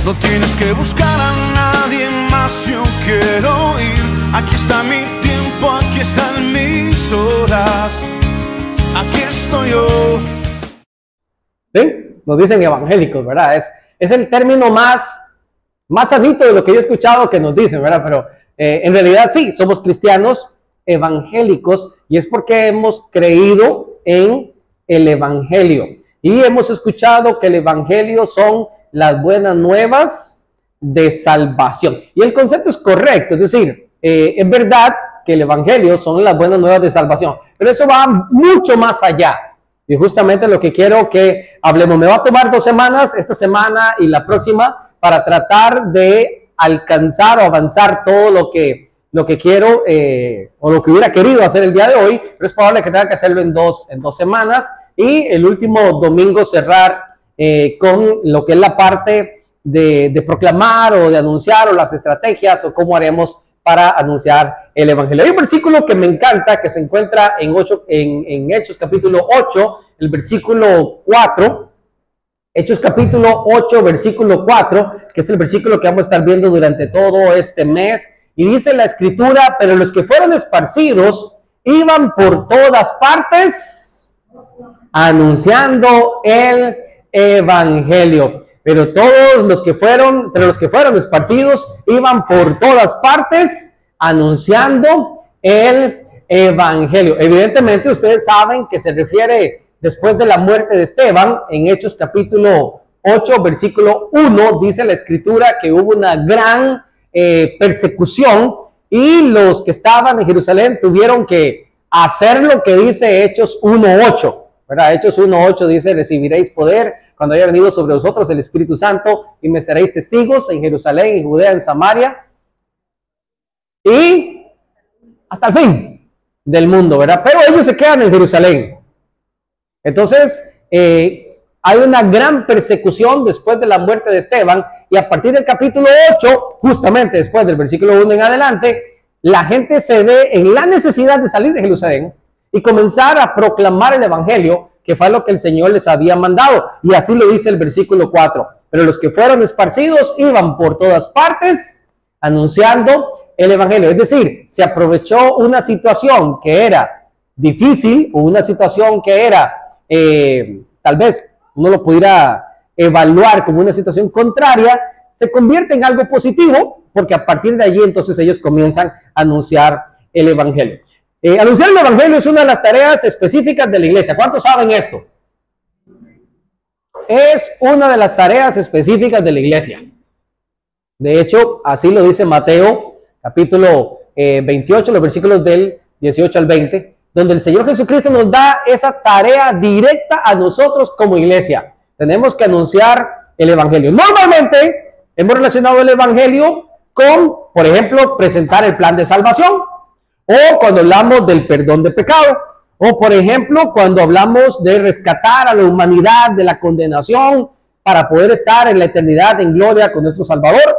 No tienes que buscar a nadie más, yo quiero ir. Aquí está mi tiempo, aquí están mis horas, aquí estoy yo. ¿Sí? Nos dicen evangélicos, ¿verdad? Es el término más sanito de lo que yo he escuchado que nos dicen, ¿verdad? Pero en realidad sí, somos cristianos evangélicos y es porque hemos creído en el evangelio y hemos escuchado que el evangelio son las buenas nuevas de salvación. Y el concepto es correcto, es decir, es verdad que el evangelio son las buenas nuevas de salvación, pero eso va mucho más allá. Y justamente lo que quiero que hablemos, me va a tomar 2 semanas, esta semana y la próxima, para tratar de alcanzar o avanzar todo lo que quiero o lo que hubiera querido hacer el día de hoy, pero es probable que tenga que hacerlo en dos semanas y el último domingo cerrar con lo que es la parte de proclamar o de anunciar o las estrategias o cómo haremos para anunciar el evangelio. Hay un versículo que me encanta que se encuentra en Hechos capítulo 8, el versículo 4. Hechos capítulo 8, versículo 4, que es el versículo que vamos a estar viendo durante todo este mes. Y dice la escritura, pero los que fueron esparcidos iban por todas partes anunciando el evangelio. Pero los que fueron esparcidos iban por todas partes anunciando el evangelio. Evidentemente ustedes saben que se refiere después de la muerte de Esteban. En Hechos capítulo 8, versículo 1, dice la escritura que hubo una gran persecución y los que estaban en Jerusalén tuvieron que hacer lo que dice Hechos 1:8, ¿verdad? Hechos 1:8 dice: recibiréis poder cuando haya venido sobre vosotros el Espíritu Santo y me seréis testigos en Jerusalén, en Judea, en Samaria y hasta el fin del mundo, ¿verdad? Pero ellos se quedan en Jerusalén. Entonces hay una gran persecución después de la muerte de Esteban, y a partir del capítulo 8, justamente después del versículo 1 en adelante, la gente se ve en la necesidad de salir de Jerusalén y comenzar a proclamar el evangelio, que fue lo que el Señor les había mandado. Y así lo dice el versículo 4. Pero los que fueron esparcidos iban por todas partes anunciando el evangelio. Es decir, se aprovechó una situación que era difícil o una situación que era, tal vez uno lo pudiera evaluar como una situación contraria, se convierte en algo positivo, porque a partir de allí entonces ellos comienzan a anunciar el evangelio. Anunciar el evangelio es una de las tareas específicas de la iglesia. ¿Cuántos saben esto? Es una de las tareas específicas de la iglesia. De hecho, así lo dice Mateo, capítulo 28, los versículos del 18 al 20, donde el Señor Jesucristo nos da esa tarea directa a nosotros como iglesia. Tenemos que anunciar el evangelio. Normalmente hemos relacionado el evangelio con, por ejemplo, presentar el plan de salvación, o cuando hablamos del perdón de pecado, o por ejemplo, cuando hablamos de rescatar a la humanidad de la condenación para poder estar en la eternidad en gloria con nuestro Salvador.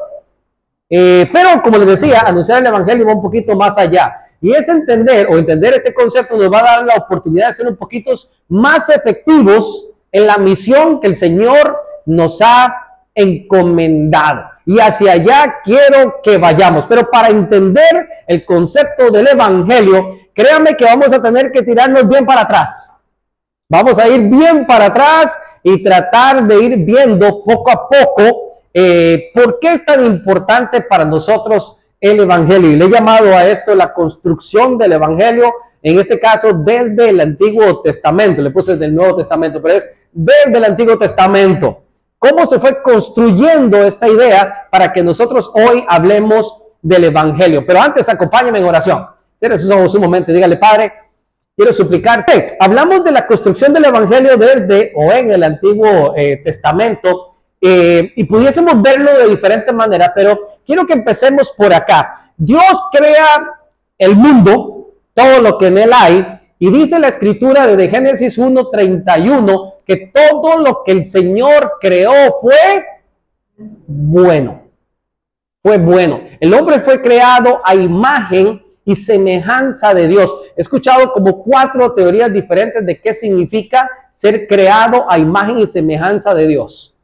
Pero como les decía, anunciar el evangelio va un poquito más allá. Y es entender este concepto nos va a dar la oportunidad de ser un poquito más efectivos en la misión que el Señor nos ha encomendado. Y hacia allá quiero que vayamos. Pero para entender el concepto del evangelio, créanme que vamos a tener que tirarnos bien para atrás. Vamos a ir bien para atrás y tratar de ir viendo poco a poco por qué es tan importante para nosotros el evangelio. Y le he llamado a esto la construcción del evangelio, en este caso desde el Antiguo Testamento. Le puse desde el Nuevo Testamento, pero es desde el Antiguo Testamento. ¿Cómo se fue construyendo esta idea para que nosotros hoy hablemos del evangelio? Pero antes, acompáñenme en oración. Cierre sus ojos un momento y dígale: Padre, quiero suplicarte. Hablamos de la construcción del evangelio desde o en el Antiguo Testamento, y pudiésemos verlo de diferente manera, pero quiero que empecemos por acá. Dios crea el mundo, todo lo que en él hay, y dice la escritura desde Génesis 1:31 que todo lo que el Señor creó fue bueno. Fue bueno. El hombre fue creado a imagen y semejanza de Dios. He escuchado como 4 teorías diferentes de qué significa ser creado a imagen y semejanza de Dios.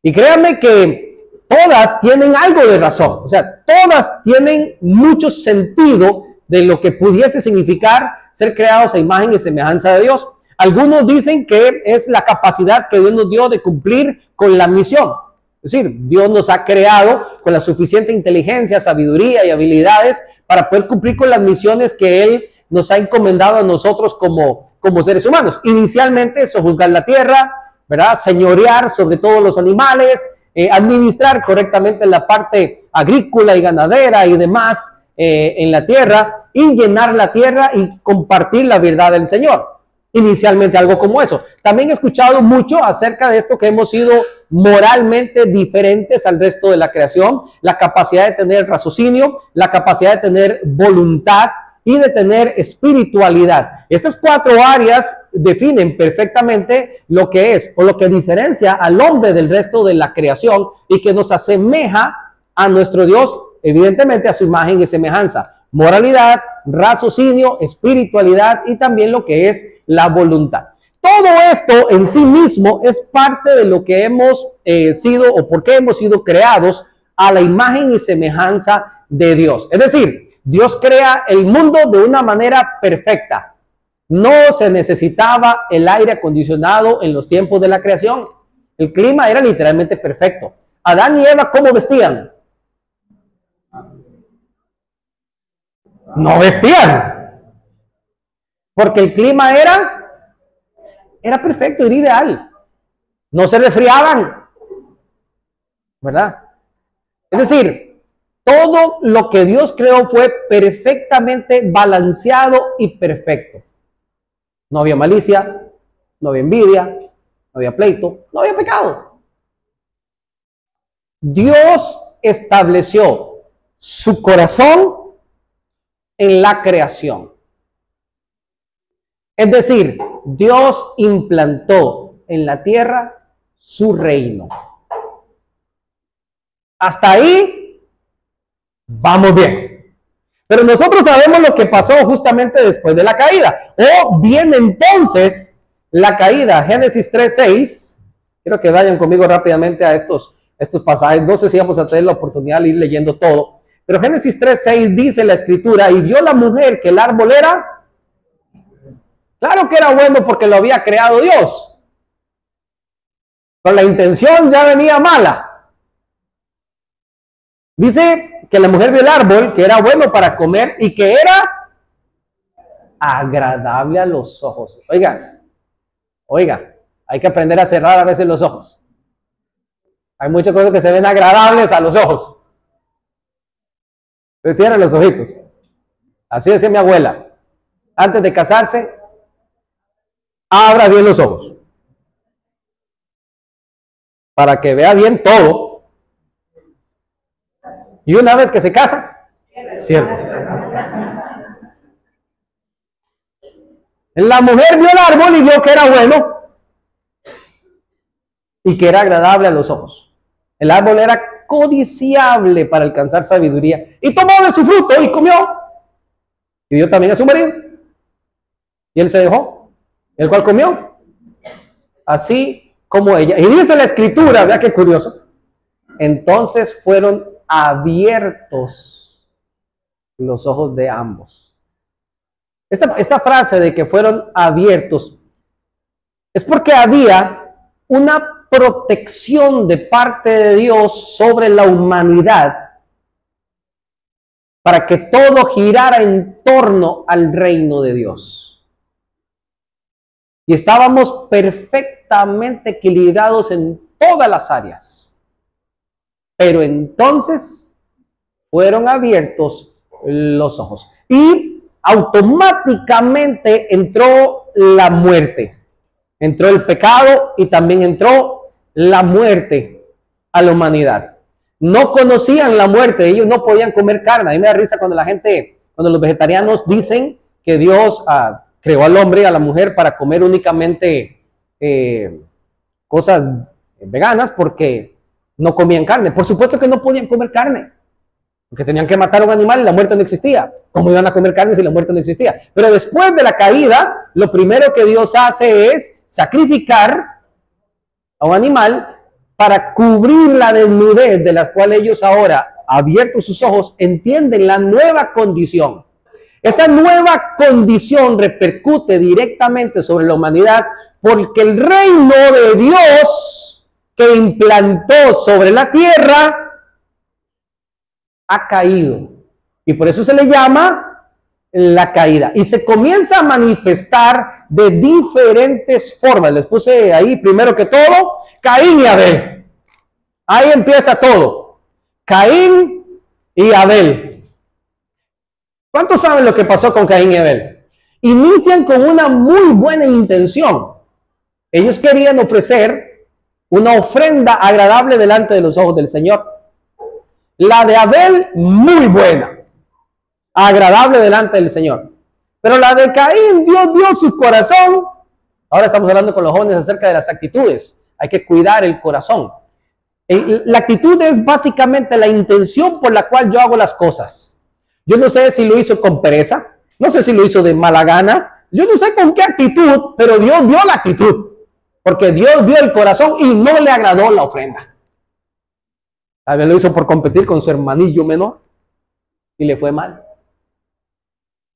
Y créanme que todas tienen algo de razón. O sea, todas tienen mucho sentido de lo que pudiese significar ser creados a imagen y semejanza de Dios. Algunos dicen que es la capacidad que Dios nos dio de cumplir con la misión. Es decir, Dios nos ha creado con la suficiente inteligencia, sabiduría y habilidades para poder cumplir con las misiones que Él nos ha encomendado a nosotros como seres humanos. Inicialmente, sojuzgar la tierra, ¿verdad? Señorear sobre todos los animales, administrar correctamente la parte agrícola y ganadera y demás en la tierra, y llenar la tierra y compartir la verdad del Señor. Inicialmente algo como eso. También he escuchado mucho acerca de esto, que hemos sido moralmente diferentes al resto de la creación, la capacidad de tener raciocinio, la capacidad de tener voluntad y de tener espiritualidad. Estas 4 áreas definen perfectamente lo que es o lo que diferencia al hombre del resto de la creación y que nos asemeja a nuestro Dios, evidentemente a su imagen y semejanza. Moralidad, raciocinio, espiritualidad y también lo que es la voluntad. Todo esto en sí mismo es parte de lo que hemos sido o por qué hemos sido creados a la imagen y semejanza de Dios. Es decir, Dios crea el mundo de una manera perfecta. No se necesitaba el aire acondicionado en los tiempos de la creación. El clima era literalmente perfecto. Adán y Eva, ¿cómo vestían? No vestían. Porque el clima era perfecto, era ideal. No se resfriaban, ¿verdad? Es decir, todo lo que Dios creó fue perfectamente balanceado y perfecto. No había malicia, no había envidia, no había pleito, no había pecado. Dios estableció su corazón en la creación. Es decir, Dios implantó en la tierra su reino. Hasta ahí vamos bien. Pero nosotros sabemos lo que pasó justamente después de la caída. O bien entonces la caída. Génesis 3:6. Quiero que vayan conmigo rápidamente a estos pasajes. No sé si vamos a tener la oportunidad de ir leyendo todo. Pero Génesis 3:6 dice la escritura: y vio la mujer que el árbol era... Claro que era bueno porque lo había creado Dios. Pero la intención ya venía mala. Dice que la mujer vio el árbol, que era bueno para comer y que era agradable a los ojos. Oiga, hay que aprender a cerrar a veces los ojos. Hay muchas cosas que se ven agradables a los ojos. Se cierran los ojitos. Así decía mi abuela. Antes de casarse, abra bien los ojos para que vea bien todo, y una vez que se casa, cierra. La mujer vio el árbol y vio que era bueno y que era agradable a los ojos. El árbol era codiciable para alcanzar sabiduría, y tomó de su fruto y comió, y dio también a su marido, y él se dejó, el cual comió, así como ella. Y dice la escritura, vea qué curioso, entonces fueron abiertos los ojos de ambos. Esta frase de que fueron abiertos es porque había una protección de parte de Dios sobre la humanidad para que todo girara en torno al reino de Dios. Y estábamos perfectamente equilibrados en todas las áreas. Pero entonces fueron abiertos los ojos. Y automáticamente entró la muerte. Entró el pecado y también entró la muerte a la humanidad. No conocían la muerte, ellos no podían comer carne. A mí me da risa cuando los vegetarianos dicen que Dios creó al hombre y a la mujer para comer únicamente cosas veganas porque no comían carne. Por supuesto que no podían comer carne, porque tenían que matar a un animal y la muerte no existía. ¿Cómo iban a comer carne si la muerte no existía? Pero después de la caída, lo primero que Dios hace es sacrificar a un animal para cubrir la desnudez de la cual ellos ahora, abiertos sus ojos, entienden la nueva condición. Esta nueva condición repercute directamente sobre la humanidad porque el reino de Dios que implantó sobre la tierra ha caído. Y por eso se le llama la caída. Y se comienza a manifestar de diferentes formas. Les puse ahí primero que todo, Caín y Abel. Ahí empieza todo. Caín y Abel. ¿Cuántos saben lo que pasó con Caín y Abel? Inician con una muy buena intención. Ellos querían ofrecer una ofrenda agradable delante de los ojos del Señor. La de Abel, muy buena, agradable delante del Señor. Pero la de Caín, Dios dio su corazón. Ahora estamos hablando con los jóvenes acerca de las actitudes. Hay que cuidar el corazón. La actitud es básicamente la intención por la cual yo hago las cosas. Yo no sé si lo hizo con pereza, no sé si lo hizo de mala gana, yo no sé con qué actitud, pero Dios vio la actitud, porque Dios vio el corazón y no le agradó la ofrenda. A ver, lo hizo por competir con su hermanillo menor y le fue mal.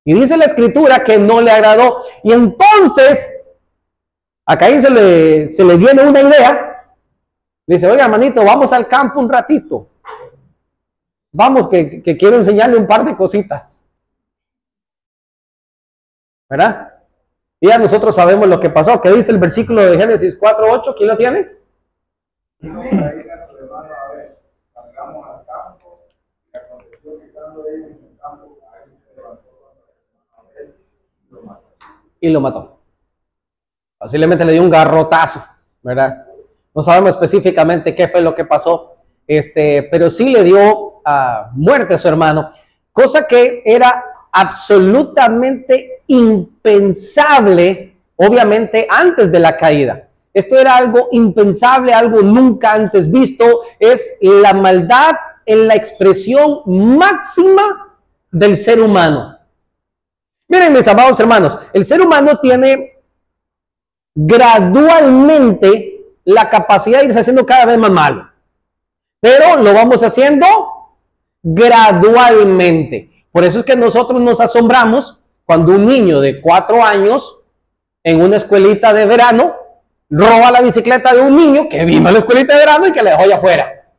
Y dice la escritura que no le agradó. Y entonces a Caín se le viene una idea. Dice, oiga, hermanito, vamos al campo un ratito. Vamos, que quiero enseñarle un par de cositas. ¿Verdad? Y ya nosotros sabemos lo que pasó. ¿Qué dice el versículo de Génesis 4:8? ¿Quién lo tiene? Y lo mató. Posiblemente le dio un garrotazo, ¿verdad? No sabemos específicamente qué fue lo que pasó, pero sí le dio muerte a su hermano, cosa que era absolutamente impensable, obviamente, antes de la caída. Esto era algo impensable, algo nunca antes visto. Es la maldad en la expresión máxima del ser humano. Miren, mis amados hermanos, el ser humano tiene gradualmente la capacidad de irse haciendo cada vez más malo, pero lo vamos haciendo gradualmente. Por eso es que nosotros nos asombramos cuando un niño de 4 años en una escuelita de verano roba la bicicleta de un niño que vino a la escuelita de verano y que la dejó allá afuera,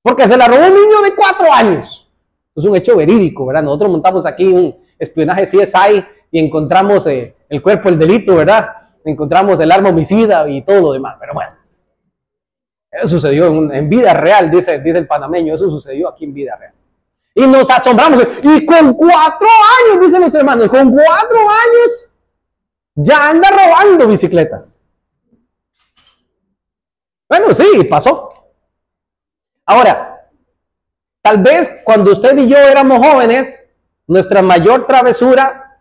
porque se la robó un niño de 4 años. Es un hecho verídico, ¿verdad? Nosotros montamos aquí un espionaje CSI y encontramos el cuerpo del delito, ¿verdad? Encontramos el arma homicida y todo lo demás, pero bueno, eso sucedió en vida real, dice el panameño, eso sucedió aquí en vida real. Y nos asombramos, y con 4 años, dicen los hermanos, con 4 años ya anda robando bicicletas. Bueno, sí, pasó. Ahora, tal vez cuando usted y yo éramos jóvenes, nuestra mayor travesura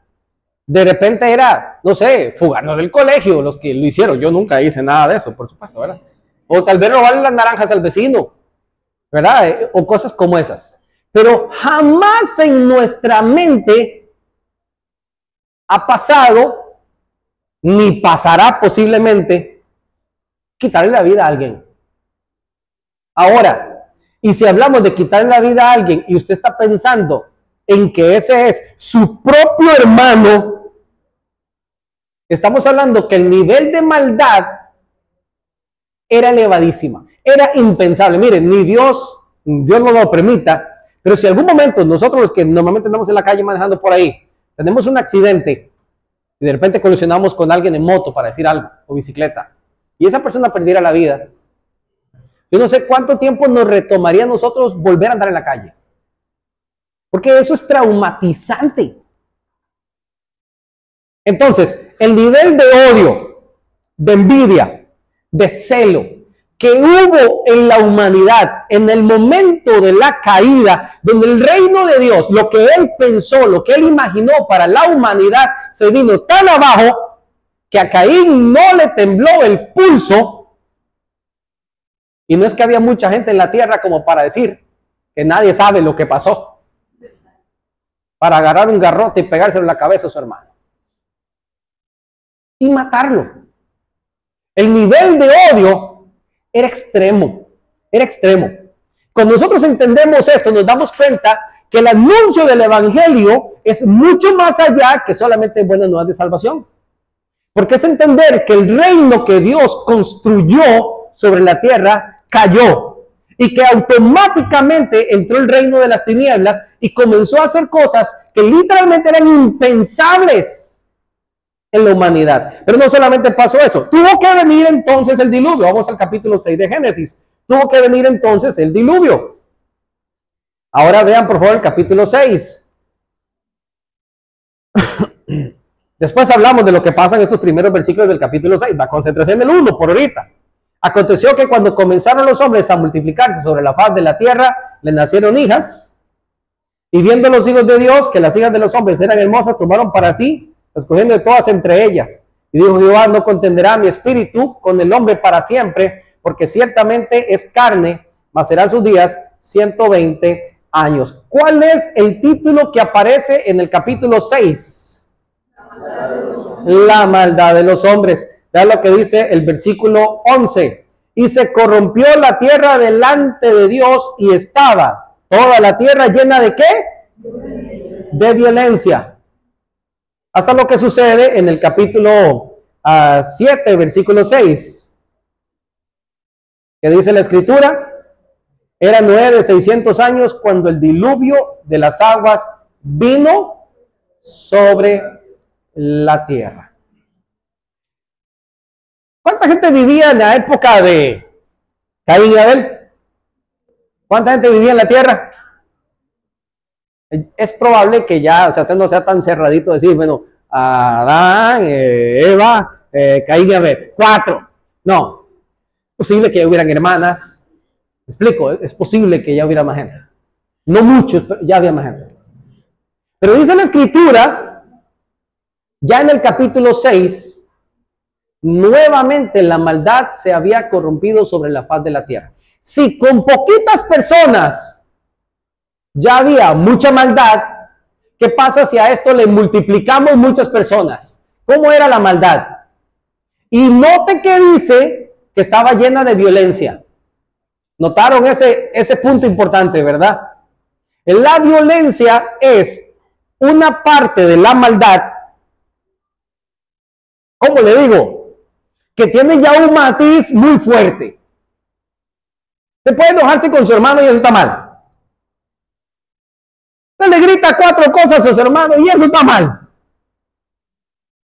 de repente era, no sé, fugarnos del colegio, los que lo hicieron. Yo nunca hice nada de eso, por supuesto, ¿verdad? O tal vez robarle las naranjas al vecino, ¿verdad? O cosas como esas. Pero jamás en nuestra mente ha pasado, ni pasará posiblemente, quitarle la vida a alguien. Ahora, y si hablamos de quitarle la vida a alguien y usted está pensando en que ese es su propio hermano, estamos hablando que el nivel de maldad era elevadísima, era impensable. Miren, ni Dios no lo permita, pero si en algún momento nosotros los que normalmente andamos en la calle manejando por ahí, tenemos un accidente y de repente colisionamos con alguien en moto, para decir algo, o bicicleta, y esa persona perdiera la vida, yo no sé cuánto tiempo nos retomaría a nosotros volver a andar en la calle, porque eso es traumatizante. Entonces, el nivel de odio, de envidia, de celo que hubo en la humanidad en el momento de la caída, donde el reino de Dios, lo que él pensó, lo que él imaginó para la humanidad, se vino tan abajo que a Caín no le tembló el pulso. Y no es que había mucha gente en la tierra como para decir que nadie sabe lo que pasó, para agarrar un garrote y pegárselo en la cabeza a su hermano y matarlo. El nivel de odio era extremo, era extremo. Cuando nosotros entendemos esto, nos damos cuenta que el anuncio del evangelio es mucho más allá que solamente buenas nuevas de salvación. Porque es entender que el reino que Dios construyó sobre la tierra cayó y que automáticamente entró el reino de las tinieblas y comenzó a hacer cosas que literalmente eran impensables en la humanidad. Pero no solamente pasó eso, tuvo que venir entonces el diluvio. Vamos al capítulo 6 de Génesis. Tuvo que venir entonces el diluvio. Ahora vean por favor el capítulo 6. Después hablamos de lo que pasa en estos primeros versículos del capítulo 6. Va a concentrarse en el 1 por ahorita. Aconteció que cuando comenzaron los hombres a multiplicarse sobre la faz de la tierra, le nacieron hijas. Y viendo los hijos de Dios que las hijas de los hombres eran hermosas, tomaron para sí, escogiendo de todas entre ellas. Y dijo Jehová: no contenderá mi espíritu con el hombre para siempre, porque ciertamente es carne, mas serán sus días 120 años. ¿Cuál es el título que aparece en el capítulo 6? La maldad de los hombres. Vean lo que dice el versículo 11. Y se corrompió la tierra delante de Dios y estaba toda la tierra llena de ¿qué? De violencia. Hasta lo que sucede en el capítulo 7, versículo 6. ¿Qué dice la escritura? Era Noé de 600 años cuando el diluvio de las aguas vino sobre la tierra. ¿Cuánta gente vivía en la época de Caín y Abel? ¿Cuánta gente vivía en la tierra? Es probable que ya, o sea, usted no sea tan cerradito de decir, bueno, Adán, Eva, Caín y Abel, 4. No, es posible que ya hubieran hermanas. Me explico, es posible que ya hubiera más gente. No muchos, pero ya había más gente. Pero dice la escritura, ya en el capítulo 6, nuevamente la maldad se había corrompido sobre la faz de la tierra. Si con poquitas personas ya había mucha maldad, ¿qué pasa si a esto le multiplicamos muchas personas? ¿Cómo era la maldad? Y note que dice que estaba llena de violencia. Notaron ese punto importante, ¿verdad? La violencia es una parte de la maldad, ¿cómo le digo? Que tiene ya un matiz muy fuerte. Se puede enojarse con su hermano y eso está mal. Usted le grita 4 cosas a su hermano y eso está mal.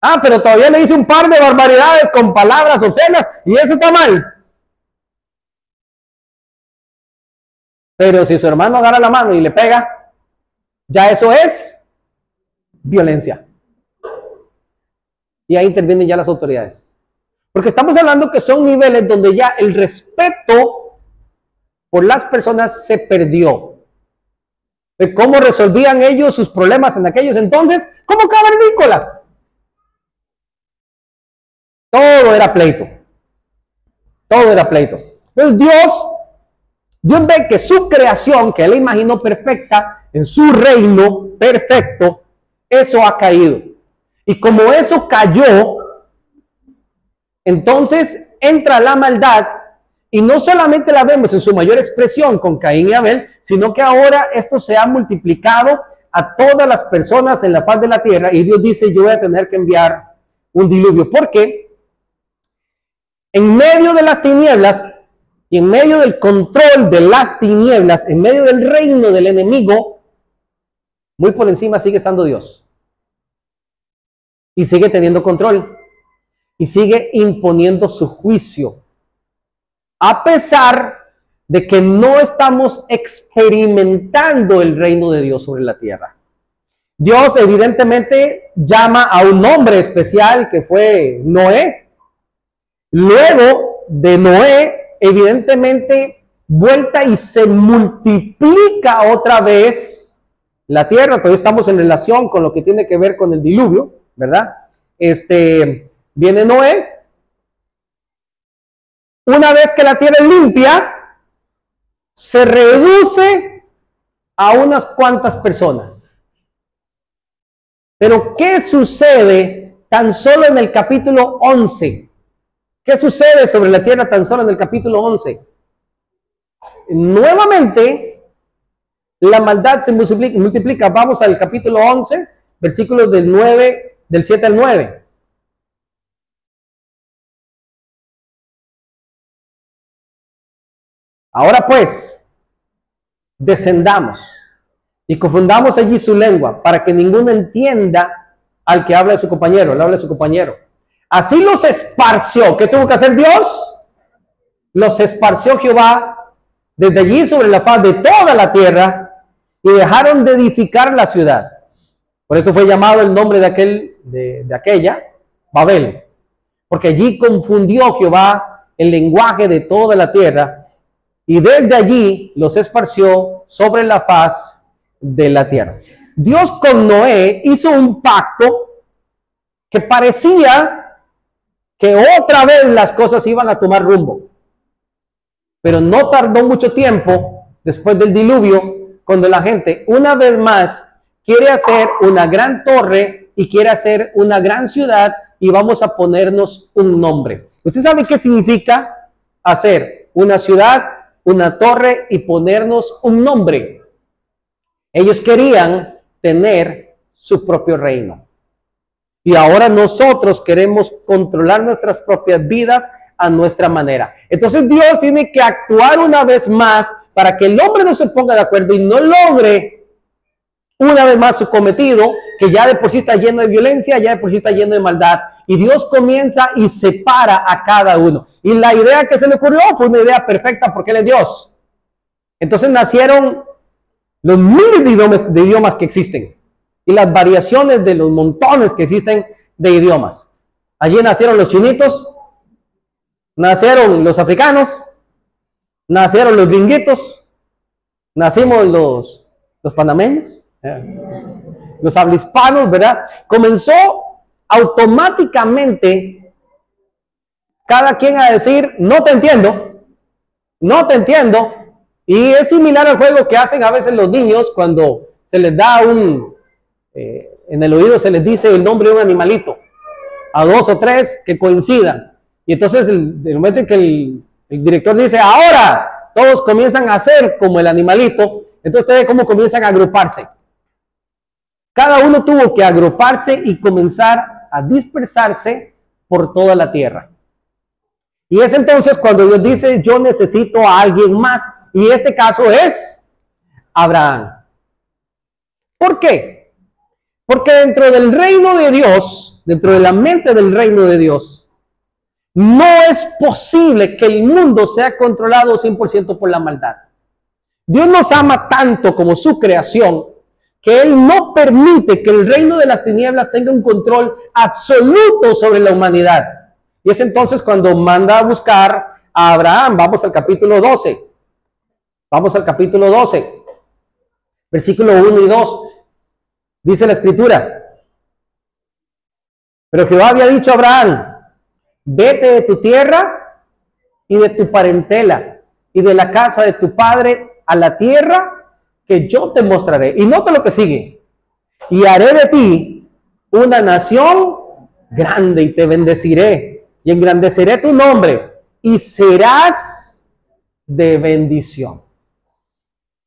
Ah, pero todavía le dice un par de barbaridades con palabras obscenas y eso está mal. Pero si su hermano agarra la mano y le pega, ya eso es violencia. Y ahí intervienen ya las autoridades. Porque estamos hablando que son niveles donde ya el respeto por las personas se perdió. De cómo resolvían ellos sus problemas en aquellos entonces, como cavernícolas. Todo era pleito. Todo era pleito. Entonces Dios ve que su creación, que él imaginó perfecta, en su reino perfecto, eso ha caído. Y como eso cayó, entonces entra la maldad, y no solamente la vemos en su mayor expresión con Caín y Abel, sino que ahora esto se ha multiplicado a todas las personas en la faz de la tierra, y Dios dice: yo voy a tener que enviar un diluvio. ¿Por qué? En medio de las tinieblas, y en medio del control de las tinieblas, en medio del reino del enemigo, muy por encima sigue estando Dios. Y sigue teniendo control. Y sigue imponiendo su juicio. A pesar de que no estamos experimentando el reino de Dios sobre la tierra. Dios evidentemente llama a un hombre especial que fue Noé. Luego de Noé, evidentemente vuelta y se multiplica otra vez la tierra. Todavía estamos en relación con lo que tiene que ver con el diluvio, ¿verdad? Viene Noé. Una vez que la tierra es limpia, se reduce a unas cuantas personas. Pero ¿qué sucede tan solo en el capítulo 11? ¿Qué sucede sobre la tierra tan solo en el capítulo 11? Nuevamente, la maldad se multiplica. Vamos al capítulo 11, versículos del 7 al 9. Ahora pues, descendamos y confundamos allí su lengua, para que ninguno entienda al que habla de su compañero, le habla de su compañero. Así los esparció. ¿Qué tuvo que hacer Dios? Los esparció Jehová desde allí sobre la faz de toda la tierra, y dejaron de edificar la ciudad. Por eso fue llamado el nombre de aquella Babel, porque allí confundió Jehová el lenguaje de toda la tierra, y desde allí los esparció sobre la faz de la tierra. Dios con Noé hizo un pacto que parecía que otra vez las cosas iban a tomar rumbo. Pero no tardó mucho tiempo después del diluvio, cuando la gente una vez más quiere hacer una gran torre y quiere hacer una gran ciudad, y vamos a ponernos un nombre. ¿Usted sabe qué significa hacer una ciudad, una torre y ponernos un nombre? Ellos querían tener su propio reino. Y ahora nosotros queremos controlar nuestras propias vidas a nuestra manera. Entonces Dios tiene que actuar una vez más para que el hombre no se ponga de acuerdo y no logre una vez más su cometido, que ya de por sí está lleno de violencia, ya de por sí está lleno de maldad. Y Dios comienza y separa a cada uno. Y la idea que se le ocurrió fue una idea perfecta, porque Él es Dios. Entonces nacieron los miles de idiomas que existen y las variaciones de los montones que existen de idiomas. Allí nacieron los chinitos, nacieron los africanos, nacieron los gringuitos, nacimos los panameños, los hablahispanos, ¿verdad? Comenzó automáticamente cada quien a decir: no te entiendo, no te entiendo. Y es similar al juego que hacen a veces los niños cuando se les da en el oído se les dice el nombre de un animalito a 2 o 3 que coincidan. Y entonces el momento en que el director dice: ahora, todos comienzan a hacer como el animalito. Entonces ustedes cómo comienzan a agruparse. Cada uno tuvo que agruparse y comenzar a dispersarse por toda la tierra. Y es entonces cuando Dios dice: yo necesito a alguien más. Y este caso es Abraham. ¿Por qué? Porque dentro del reino de Dios, dentro de la mente del reino de Dios, no es posible que el mundo sea controlado 100% por la maldad. Dios nos ama tanto como su creación, que Él no permite que el reino de las tinieblas tenga un control absoluto sobre la humanidad. Y es entonces cuando manda a buscar a Abraham. Vamos al capítulo 12. Vamos al capítulo 12, versículo 1 y 2. Dice la escritura: pero Jehová había dicho a Abraham: vete de tu tierra y de tu parentela y de la casa de tu padre a la tierra que yo te mostraré. Y nota lo que sigue: y haré de ti una nación grande, y te bendeciré y engrandeceré tu nombre, y serás de bendición.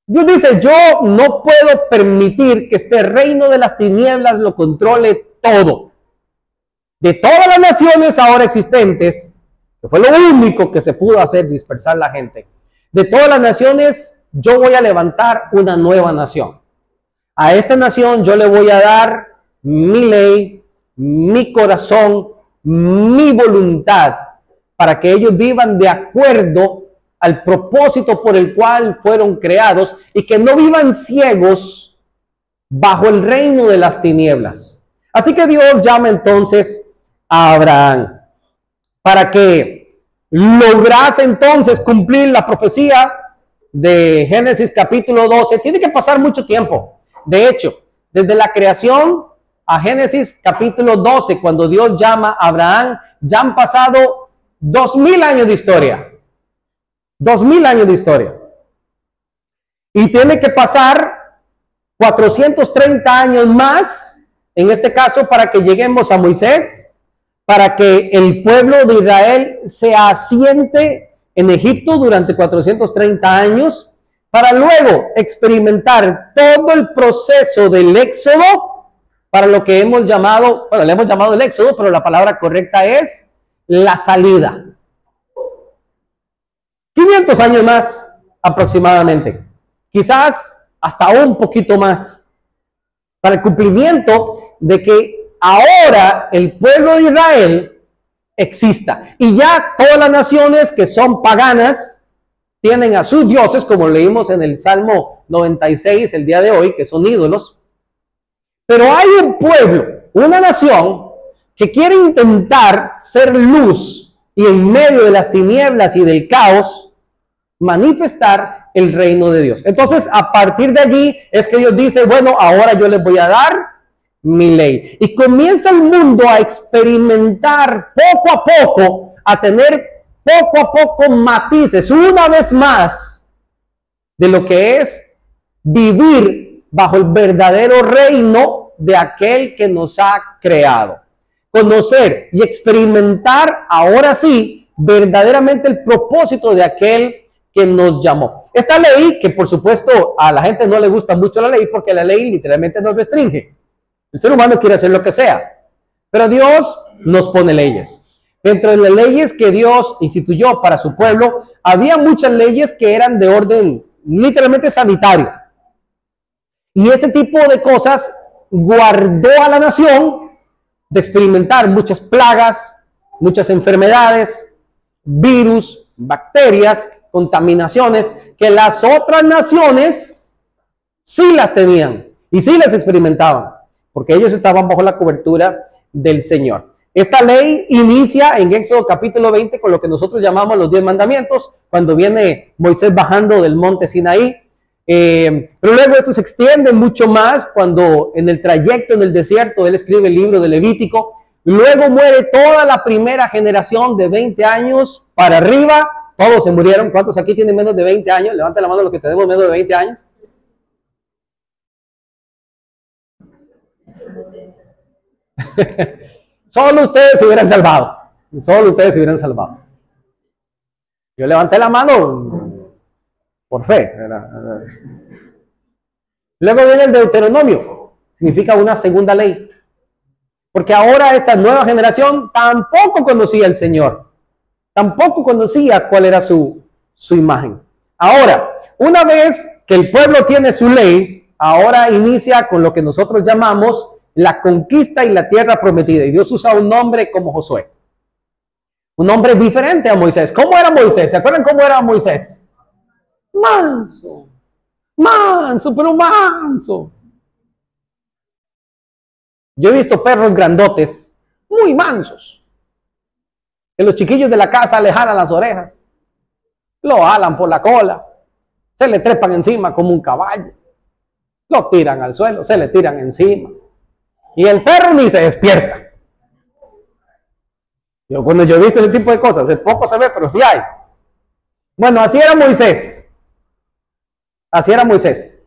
Dios dice: yo no puedo permitir que este reino de las tinieblas lo controle todo. De todas las naciones ahora existentes, que fue lo único que se pudo hacer, dispersar la gente, de todas las naciones yo voy a levantar una nueva nación. A esta nación yo le voy a dar mi ley, mi corazón, mi voluntad, para que ellos vivan de acuerdo al propósito por el cual fueron creados, y que no vivan ciegos bajo el reino de las tinieblas. Así que Dios llama entonces a Abraham para que lograse entonces cumplir la profecía de Génesis capítulo 12. Tiene que pasar mucho tiempo. De hecho, desde la creación a Génesis capítulo 12, cuando Dios llama a Abraham, ya han pasado 2000 años de historia. 2000 años de historia. Y tiene que pasar 430 años más, en este caso, para que lleguemos a Moisés, para que el pueblo de Israel se asiente en Egipto durante 430 años, para luego experimentar todo el proceso del éxodo, para lo que hemos llamado, bueno, le hemos llamado el éxodo, pero la palabra correcta es la salida. 500 años más aproximadamente, quizás hasta un poquito más, para el cumplimiento de que ahora el pueblo de Israel exista. Y ya todas las naciones que son paganas tienen a sus dioses, como leímos en el Salmo 96 el día de hoy, que son ídolos. Pero hay un pueblo, una nación, que quiere intentar ser luz y en medio de las tinieblas y del caos manifestar el reino de Dios. Entonces, a partir de allí es que Dios dice, bueno, ahora yo les voy a dar mi ley. Y comienza el mundo a experimentar poco a poco, a tener poco a poco matices, una vez más, de lo que es vivir bajo el verdadero reino de aquel que nos ha creado. Conocer y experimentar, ahora sí, verdaderamente el propósito de aquel que nos llamó. Esta ley, que por supuesto a la gente no le gusta mucho la ley, porque la ley literalmente nos restringe. El ser humano quiere hacer lo que sea, pero Dios nos pone leyes. Dentro de las leyes que Dios instituyó para su pueblo, había muchas leyes que eran de orden literalmente sanitario. Y este tipo de cosas guardó a la nación de experimentar muchas plagas, muchas enfermedades, virus, bacterias, contaminaciones, que las otras naciones sí las tenían y sí las experimentaban, porque ellos estaban bajo la cobertura del Señor. Esta ley inicia en Éxodo capítulo 20 con lo que nosotros llamamos los 10 mandamientos, cuando viene Moisés bajando del monte Sinaí. Pero luego esto se extiende mucho más cuando en el trayecto en el desierto él escribe el libro de Levítico. Luego muere toda la primera generación de 20 años para arriba. Todos se murieron. ¿Cuántos aquí tienen menos de 20 años? Levanta la mano los que tenemos menos de 20 años. Solo ustedes se hubieran salvado. Solo ustedes se hubieran salvado. Yo levanté la mano por fe. Luego viene el Deuteronomio. Significa una segunda ley. Porque ahora esta nueva generación tampoco conocía al Señor. Tampoco conocía cuál era su imagen. Ahora, una vez que el pueblo tiene su ley, ahora inicia con lo que nosotros llamamos la conquista y la tierra prometida. Y Dios usa un nombre como Josué. Un nombre diferente a Moisés. ¿Cómo era Moisés? ¿Se acuerdan cómo era Moisés? Manso. Manso, pero manso. Yo he visto perros grandotes, muy mansos, que los chiquillos de la casa le jalan las orejas, lo jalan por la cola, se le trepan encima como un caballo, lo tiran al suelo, se le tiran encima. Y el perro ni se despierta. Cuando yo he visto ese tipo de cosas, es poco se ve, pero sí hay. Bueno, así era Moisés. Así era Moisés.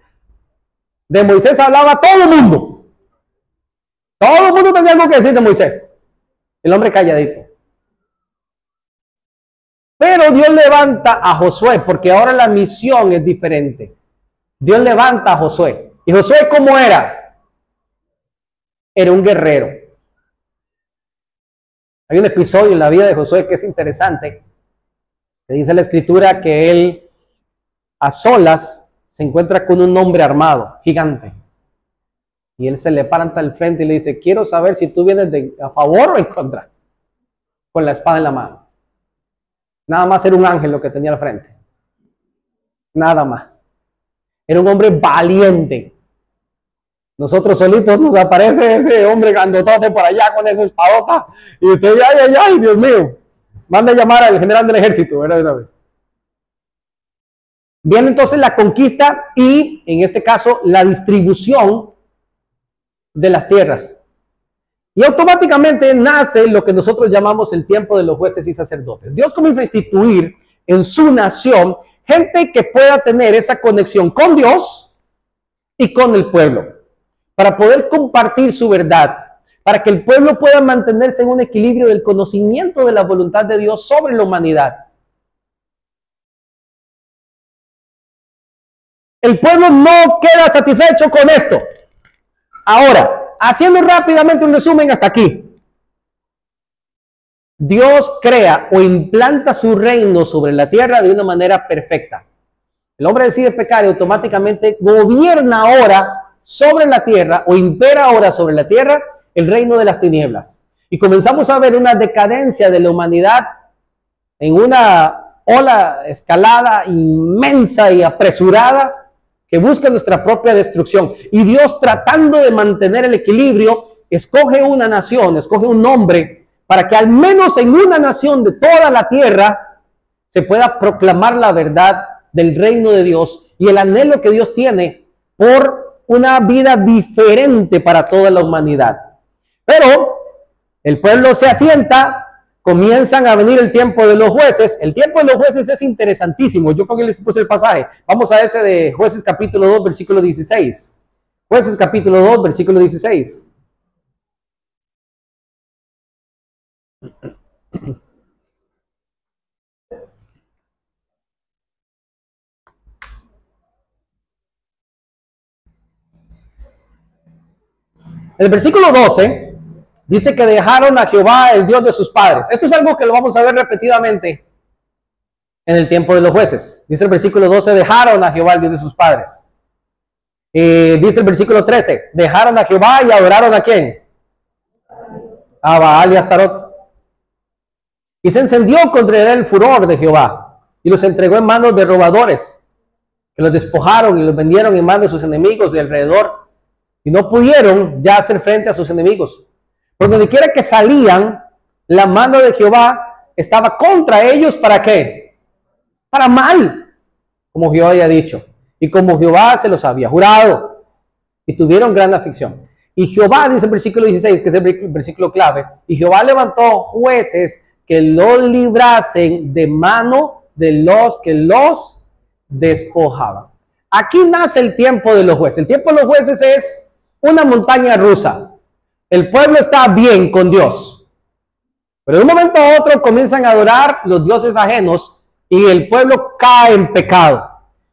De Moisés hablaba todo el mundo. Todo el mundo tenía algo que decir de Moisés. El hombre calladito. Pero Dios levanta a Josué, porque ahora la misión es diferente. Dios levanta a Josué. ¿Y Josué cómo era? Era un guerrero. Hay un episodio en la vida de Josué que es interesante. Que dice la escritura que él a solas se encuentra con un hombre armado, gigante. Y él se le para ante el frente y le dice, quiero saber si tú vienes a favor o en contra. Con la espada en la mano. Nada más era un ángel lo que tenía al frente. Nada más. Era un hombre valiente. Nosotros solitos nos aparece ese hombre grandotote por allá con esa espadota. Y usted, ay, Dios mío. Manda a llamar al general del ejército, ¿verdad? Una vez. Viene entonces la conquista y, en este caso, la distribución de las tierras. Y automáticamente nace lo que nosotros llamamos el tiempo de los jueces y sacerdotes. Dios comienza a instituir en su nación gente que pueda tener esa conexión con Dios y con el pueblo, para poder compartir su verdad, para que el pueblo pueda mantenerse en un equilibrio del conocimiento de la voluntad de Dios sobre la humanidad. El pueblo no queda satisfecho con esto. Ahora, haciendo rápidamente un resumen hasta aquí. Dios crea o implanta su reino sobre la tierra de una manera perfecta. El hombre decide pecar y automáticamente gobierna ahora sobre la tierra o impera ahora sobre la tierra el reino de las tinieblas. Y comenzamos a ver una decadencia de la humanidad en una ola escalada inmensa y apresurada que busca nuestra propia destrucción. Y Dios, tratando de mantener el equilibrio, escoge una nación, escoge un hombre, para que al menos en una nación de toda la tierra se pueda proclamar la verdad del reino de Dios y el anhelo que Dios tiene por una vida diferente para toda la humanidad. Pero el pueblo se asienta, comienzan a venir el tiempo de los jueces. El tiempo de los jueces es interesantísimo. Yo creo que les puse el pasaje. Vamos a ese de Jueces capítulo 2, versículo 16. Jueces capítulo 2, versículo 16. El versículo 12 dice que dejaron a Jehová, el Dios de sus padres. Esto es algo que lo vamos a ver repetidamente en el tiempo de los jueces. Dice el versículo 12, dejaron a Jehová, el Dios de sus padres. Dice el versículo 13, dejaron a Jehová y adoraron ¿a quién? A Baal y a Astarot. Y se encendió contra él el furor de Jehová y los entregó en manos de robadores, que los despojaron y los vendieron en manos de sus enemigos de alrededor. Y no pudieron ya hacer frente a sus enemigos. Por donde quiera que salían, la mano de Jehová estaba contra ellos. ¿Para qué? Para mal, como Jehová había dicho. Y como Jehová se los había jurado. Y tuvieron gran aflicción. Y Jehová, dice el versículo 16, que es el versículo clave. Y Jehová levantó jueces que los librasen de mano de los que los despojaban. Aquí nace el tiempo de los jueces. El tiempo de los jueces es una montaña rusa. El pueblo está bien con Dios, pero de un momento a otro comienzan a adorar los dioses ajenos y el pueblo cae en pecado.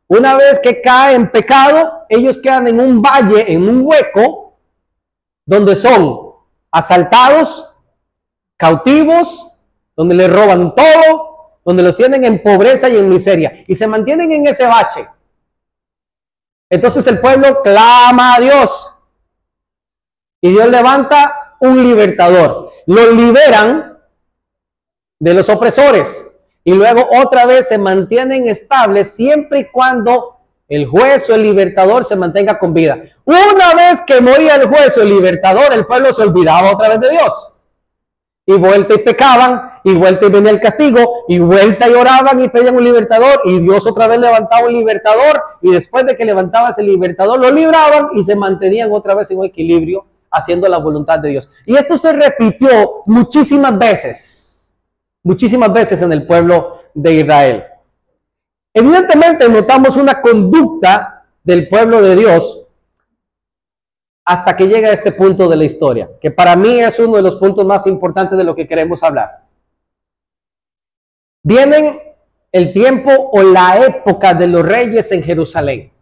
Una vez que cae en pecado, ellos quedan en un valle, en un hueco, donde son asaltados, cautivos, donde les roban todo, donde los tienen en pobreza y en miseria, y se mantienen en ese bache. Entonces el pueblo clama a Dios. Y Dios levanta un libertador. Los liberan de los opresores. Y luego otra vez se mantienen estables siempre y cuando el juez o el libertador se mantenga con vida. Una vez que moría el juez o el libertador, el pueblo se olvidaba otra vez de Dios. Y vuelta y pecaban, y vuelta y venía el castigo, y vuelta y oraban y pedían un libertador, y Dios otra vez levantaba un libertador, y después de que levantaba ese libertador, lo libraban y se mantenían otra vez en un equilibrio, haciendo la voluntad de Dios. Y esto se repitió muchísimas veces en el pueblo de Israel. Evidentemente notamos una conducta del pueblo de Dios hasta que llega a este punto de la historia, que para mí es uno de los puntos más importantes de lo que queremos hablar. Vienen el tiempo o la época de los reyes en Jerusalén.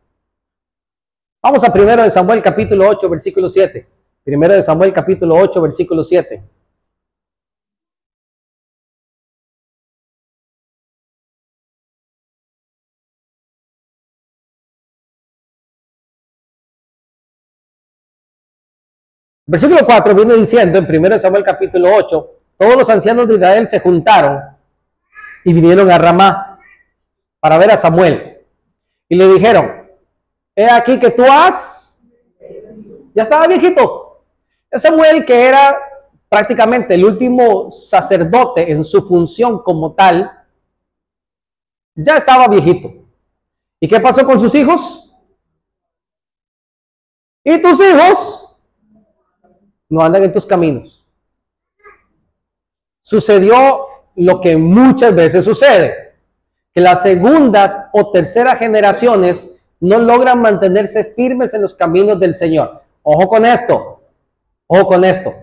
Vamos a 1 Samuel capítulo 8, versículo 7. 1 Samuel capítulo 8, versículo 7. Versículo 4 viene diciendo en 1 Samuel capítulo 8, todos los ancianos de Israel se juntaron y vinieron a Ramá para ver a Samuel. Y le dijeron, he aquí que tú ya estaba viejito. Samuel, que era prácticamente el último sacerdote en su función como tal, ya estaba viejito. ¿Y qué pasó con sus hijos? Y tus hijos no andan en tus caminos. Sucedió lo que muchas veces sucede, que las segundas o terceras generaciones no logran mantenerse firmes en los caminos del Señor. Ojo con esto. Ojo con esto.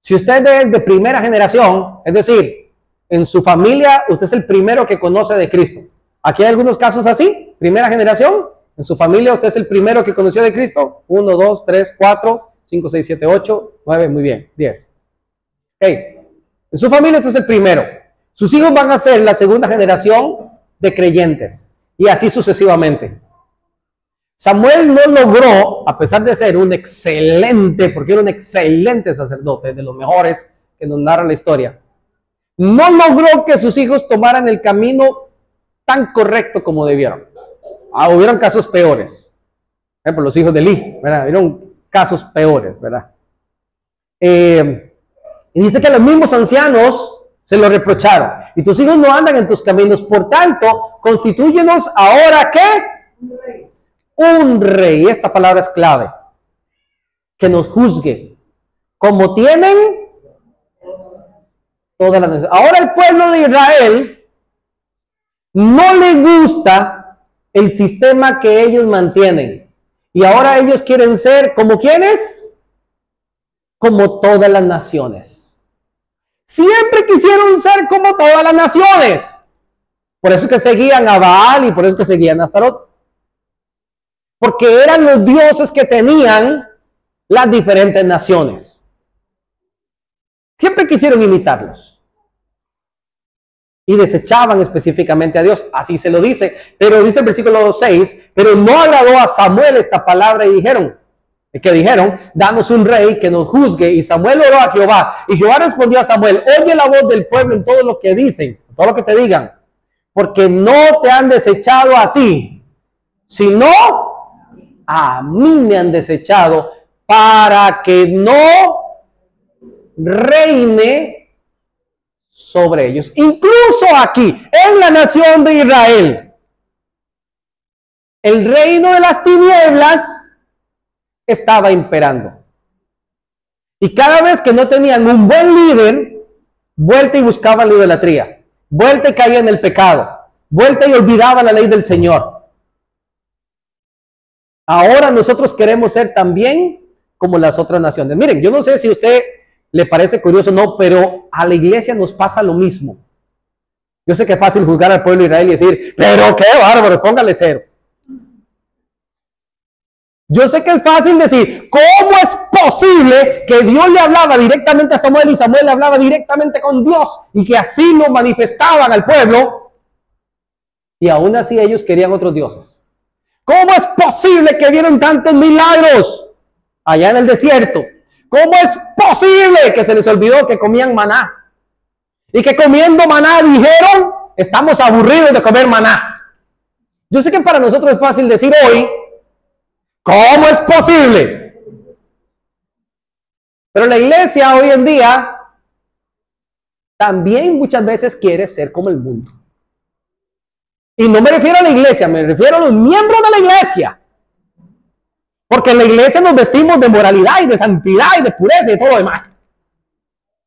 Si usted es de primera generación, es decir, en su familia usted es el primero que conoce de Cristo. Aquí hay algunos casos así, primera generación, en su familia usted es el primero que conoció de Cristo. 1, 2, 3, 4, 5, 6, 7, 8, 9, muy bien, 10. Okay. En su familia usted es el primero. Sus hijos van a ser la segunda generación de creyentes y así sucesivamente. Samuel no logró, a pesar de ser un excelente, porque era un excelente sacerdote, de los mejores que nos narra la historia, no logró que sus hijos tomaran el camino tan correcto como debieron. Hubieron casos peores. Por ejemplo, los hijos de Eli, ¿verdad? Hubieron casos peores, ¿verdad? Y dice que los mismos ancianos se lo reprocharon. Y tus hijos no andan en tus caminos, por tanto, constitúyenos ahora, ¿qué? Un rey, esta palabra es clave, que nos juzgue, como tienen todas las naciones. Ahora el pueblo de Israel no le gusta el sistema que ellos mantienen, y ahora ellos quieren ser como ¿quiénes? Como todas las naciones. Siempre quisieron ser como todas las naciones. Por eso es que seguían a Baal y por eso es que seguían a Astarot. Porque eran los dioses que tenían las diferentes naciones. Siempre quisieron imitarlos. Y desechaban específicamente a Dios. Así se lo dice. Pero dice el versículo 6, pero no agradó a Samuel esta palabra y dijeron, danos un rey que nos juzgue. Y Samuel oró a Jehová. Y Jehová respondió a Samuel, oye la voz del pueblo en todo lo que dicen, todo lo que te digan, porque no te han desechado a ti, sino a mí me han desechado, para que no reine sobre ellos. Incluso aquí, en la nación de Israel, el reino de las tinieblas estaba imperando. Y cada vez que no tenían un buen líder, vuelta y buscaban la idolatría, vuelta y caían en el pecado, vuelta y olvidaban la ley del Señor. Ahora nosotros queremos ser también como las otras naciones. Miren, yo no sé si a usted le parece curioso o no, pero a la iglesia nos pasa lo mismo. Yo sé que es fácil juzgar al pueblo de Israel y decir, pero qué bárbaro, póngale 0. Yo sé que es fácil decir, ¿cómo es posible que Dios le hablaba directamente a Samuel y Samuel le hablaba directamente con Dios y que así lo manifestaban al pueblo? Y aún así ellos querían otros dioses. ¿Cómo es posible que vieron tantos milagros allá en el desierto? ¿Cómo es posible que se les olvidó que comían maná? Y que comiendo maná dijeron, estamos aburridos de comer maná. Yo sé que para nosotros es fácil decir hoy, ¿cómo es posible? Pero la iglesia hoy en día también muchas veces quiere ser como el mundo. Y no me refiero a la iglesia, me refiero a los miembros de la iglesia. Porque en la iglesia nos vestimos de moralidad y de santidad y de pureza y todo lo demás.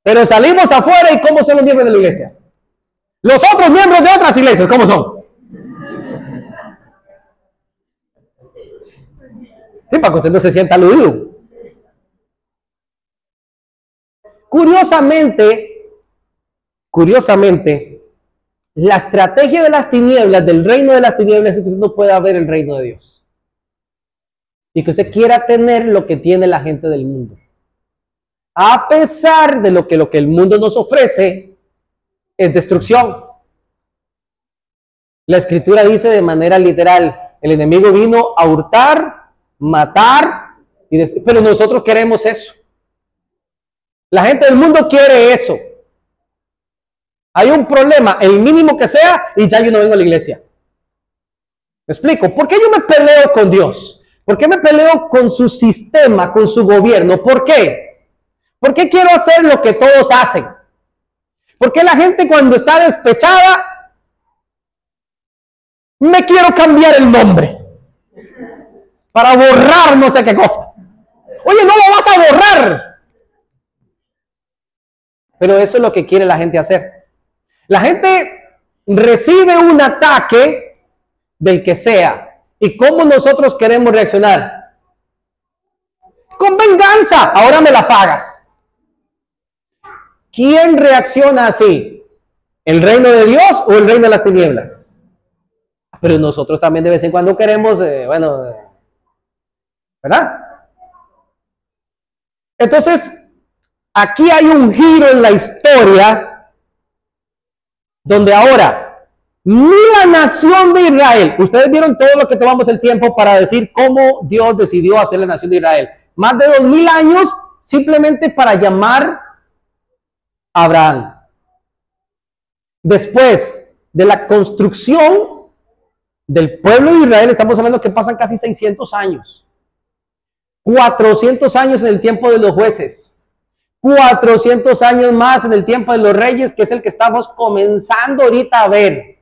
Pero salimos afuera y ¿cómo son los miembros de la iglesia? Los otros miembros de otras iglesias, ¿cómo son? Sí, para que usted no se sienta aludido. Curiosamente, la estrategia de las tinieblas, del reino de las tinieblas, es que usted no pueda ver el reino de Dios. Y que usted quiera tener lo que tiene la gente del mundo. A pesar de lo que el mundo nos ofrece, es destrucción. La escritura dice de manera literal, el enemigo vino a hurtar, matar, pero nosotros queremos eso. La gente del mundo quiere eso. Hay un problema, el mínimo que sea, y ya yo no vengo a la iglesia. ¿Me explico? ¿Por qué yo me peleo con Dios? ¿Por qué me peleo con su sistema, con su gobierno? ¿Por qué? ¿Por qué quiero hacer lo que todos hacen? ¿Por qué la gente cuando está despechada me quiero cambiar el nombre para borrar no sé qué cosa? Oye, no lo vas a borrar. Pero eso es lo que quiere la gente hacer. La gente recibe un ataque del que sea. ¿Y cómo nosotros queremos reaccionar? Con venganza. Ahora me la pagas. ¿Quién reacciona así? ¿El reino de Dios o el reino de las tinieblas? Pero nosotros también de vez en cuando queremos, ¿verdad? Entonces, aquí hay un giro en la historia donde ahora ni la nación de Israel, ustedes vieron todo lo que tomamos el tiempo para decir cómo Dios decidió hacer la nación de Israel. Más de 2000 años simplemente para llamar a Abraham. Después de la construcción del pueblo de Israel, estamos hablando que pasan casi 600 años. 400 años en el tiempo de los jueces. 400 años más en el tiempo de los reyes, que es el que estamos comenzando ahorita a ver.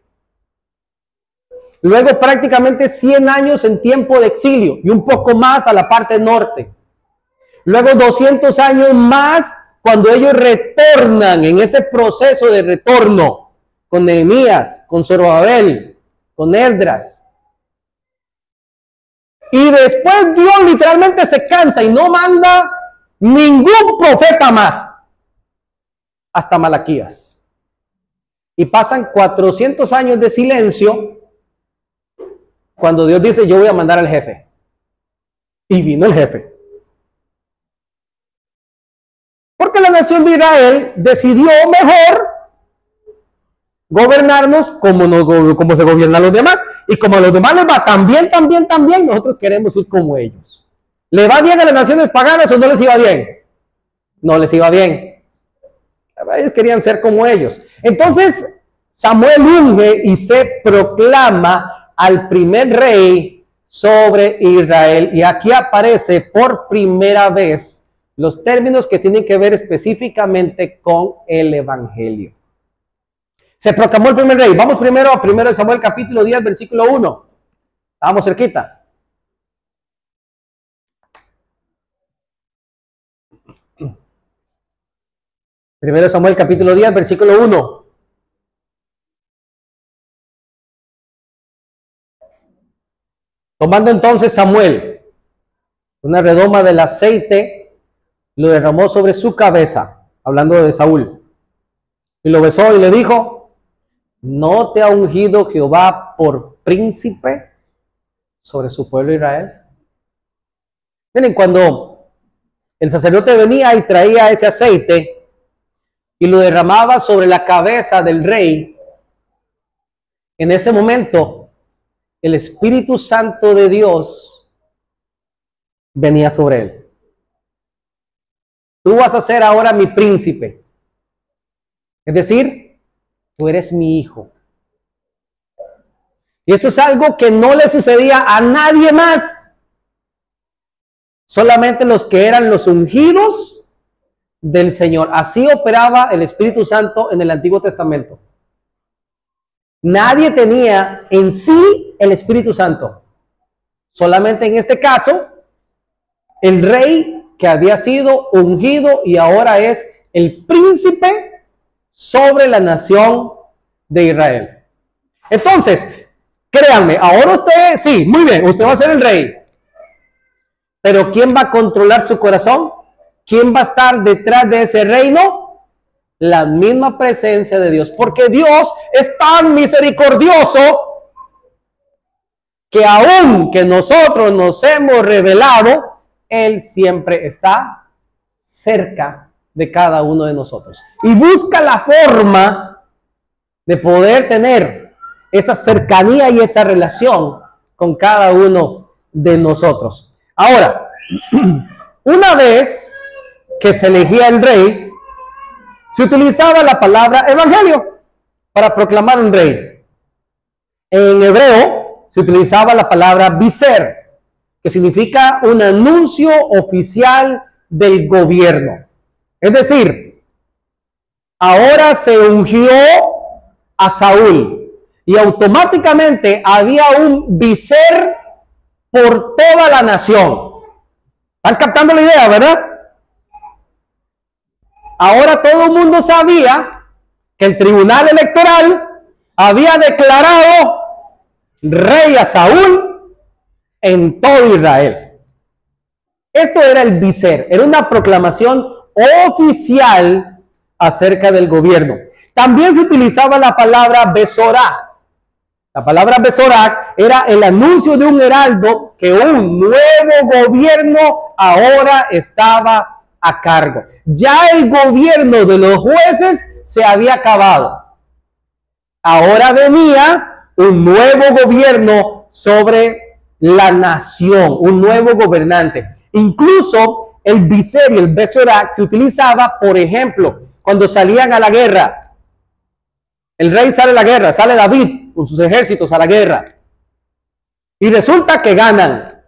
Luego prácticamente 100 años en tiempo de exilio y un poco más a la parte norte. Luego 200 años más cuando ellos retornan en ese proceso de retorno con Nehemías, con Zorobabel, con Esdras. Y después Dios literalmente se cansa y no manda ningún profeta más hasta Malaquías. Y pasan 400 años de silencio cuando Dios dice: yo voy a mandar al jefe. Y vino el jefe. Porque la nación de Israel decidió mejor gobernarnos como se gobiernan los demás. Y como a los demás les va tan bien, nosotros queremos ir como ellos. ¿Le va bien a las naciones paganas o no les iba bien? No les iba bien. Ellos querían ser como ellos. Entonces Samuel unge y se proclama al primer rey sobre Israel. Y aquí aparece por primera vez los términos que tienen que ver específicamente con el evangelio. Se proclamó el primer rey. Vamos primero a 1 Samuel capítulo 10, versículo 1. Estamos cerquita. Primero Samuel capítulo 10, versículo 1. Tomando entonces Samuel una redoma del aceite, lo derramó sobre su cabeza, hablando de Saúl, y lo besó y le dijo: ¿no te ha ungido Jehová por príncipe sobre su pueblo Israel? Miren, cuando el sacerdote venía y traía ese aceite y lo derramaba sobre la cabeza del rey, en ese momento el Espíritu Santo de Dios venía sobre él. Tú vas a ser ahora mi príncipe. Es decir, tú eres mi hijo. Y esto es algo que no le sucedía a nadie más. Solamente los que eran los ungidos del Señor. Así operaba el Espíritu Santo en el Antiguo Testamento. Nadie tenía en sí el Espíritu Santo. Solamente en este caso, el rey que había sido ungido y ahora es el príncipe sobre la nación de Israel. Entonces, créanme, ahora usted, sí, muy bien, usted va a ser el rey. Pero ¿quién va a controlar su corazón? ¿Quién va a estar detrás de ese reino? La misma presencia de Dios. Porque Dios es tan misericordioso que aun que nosotros nos hemos rebelado, Él siempre está cerca de cada uno de nosotros. Y busca la forma de poder tener esa cercanía y esa relación con cada uno de nosotros. Ahora, una vez que se elegía el rey, se utilizaba la palabra evangelio para proclamar un rey. En hebreo se utilizaba la palabra biser, que significa un anuncio oficial del gobierno. Es decir, ahora se ungió a Saúl y automáticamente había un biser por toda la nación. ¿Están captando la idea, verdad? Ahora todo el mundo sabía que el tribunal electoral había declarado rey a Saúl en todo Israel. Esto era el biser, era una proclamación oficial acerca del gobierno. También se utilizaba la palabra Besorak. La palabra Besorak era el anuncio de un heraldo que un nuevo gobierno ahora estaba a cargo. Ya el gobierno de los jueces se había acabado. Ahora venía un nuevo gobierno sobre la nación, un nuevo gobernante. Incluso el Biser y el Besorak se utilizaba, por ejemplo, cuando salían a la guerra. El rey sale a la guerra, sale David con sus ejércitos a la guerra. Y resulta que ganan.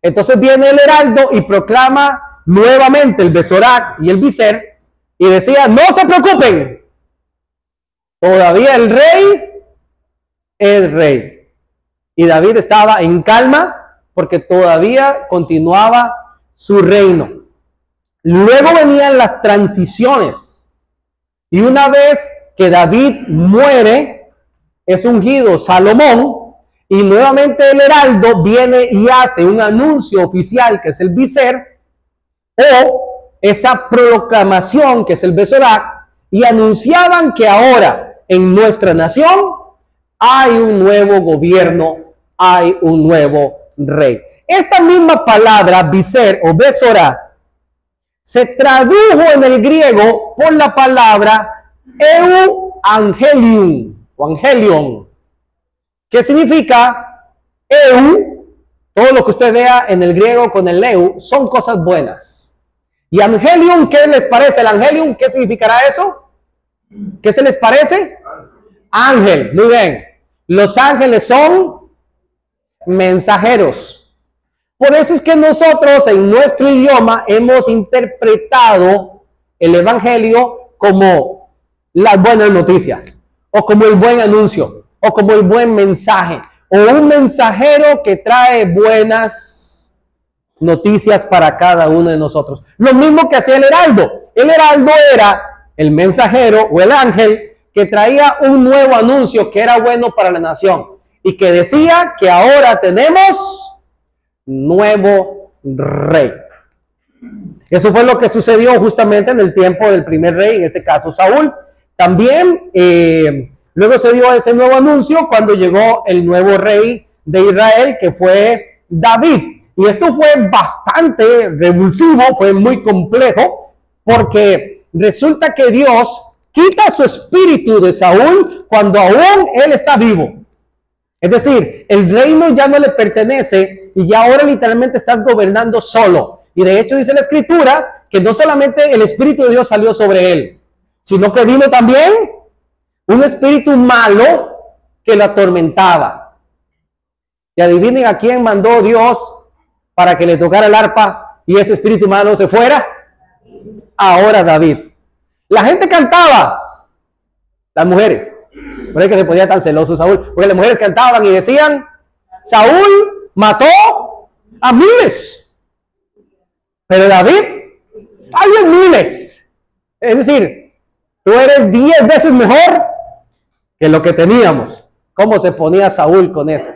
Entonces viene el heraldo y proclama nuevamente el Besorak y el Biser y decía, no se preocupen, todavía el rey es rey. Y David estaba en calma porque todavía continuaba su reino. Luego venían las transiciones. Y una vez que David muere, es ungido Salomón, y nuevamente el heraldo viene y hace un anuncio oficial, que es el Biser, o esa proclamación, que es el Besorak, y anunciaban que ahora en nuestra nación hay un nuevo gobierno, hay un nuevo rey. Esta misma palabra, Biser o Besorak, se tradujo en el griego por la palabra Euangelium o Angelion, que significa todo lo que usted vea en el griego con el eu son cosas buenas. Y Angelium, ¿qué les parece? El Angelium, ¿qué significará eso? ¿Qué se les parece? Ángel, muy bien. Los ángeles son mensajeros. Por eso es que nosotros en nuestro idioma hemos interpretado el evangelio como las buenas noticias, o como el buen anuncio, o como el buen mensaje, o un mensajero que trae buenas noticias para cada uno de nosotros. Lo mismo que hacía el heraldo. El heraldo era el mensajero o el ángel que traía un nuevo anuncio que era bueno para la nación y que decía que ahora tenemos nuevo rey. Eso fue lo que sucedió justamente en el tiempo del primer rey, en este caso Saúl. También luego se dio ese nuevo anuncio cuando llegó el nuevo rey de Israel, que fue David. Y esto fue bastante revulsivo, fue muy complejo, porque resulta que Dios quita su espíritu de Saúl cuando aún él está vivo. Es decir, el reino ya no le pertenece y ya ahora literalmente estás gobernando solo. Y de hecho dice la escritura que no solamente el espíritu de Dios salió sobre él, sino que vino también un espíritu malo que lo atormentaba. Y adivinen a quién mandó Dios para que le tocara el arpa y ese espíritu malo se fuera. Ahora David. La gente cantaba, las mujeres. Por eso que se ponía tan celoso Saúl, porque las mujeres cantaban y decían, Saúl mató a miles, pero David hay miles. Es decir, tú eres 10 veces mejor que lo que teníamos. ¿Cómo se ponía Saúl con eso?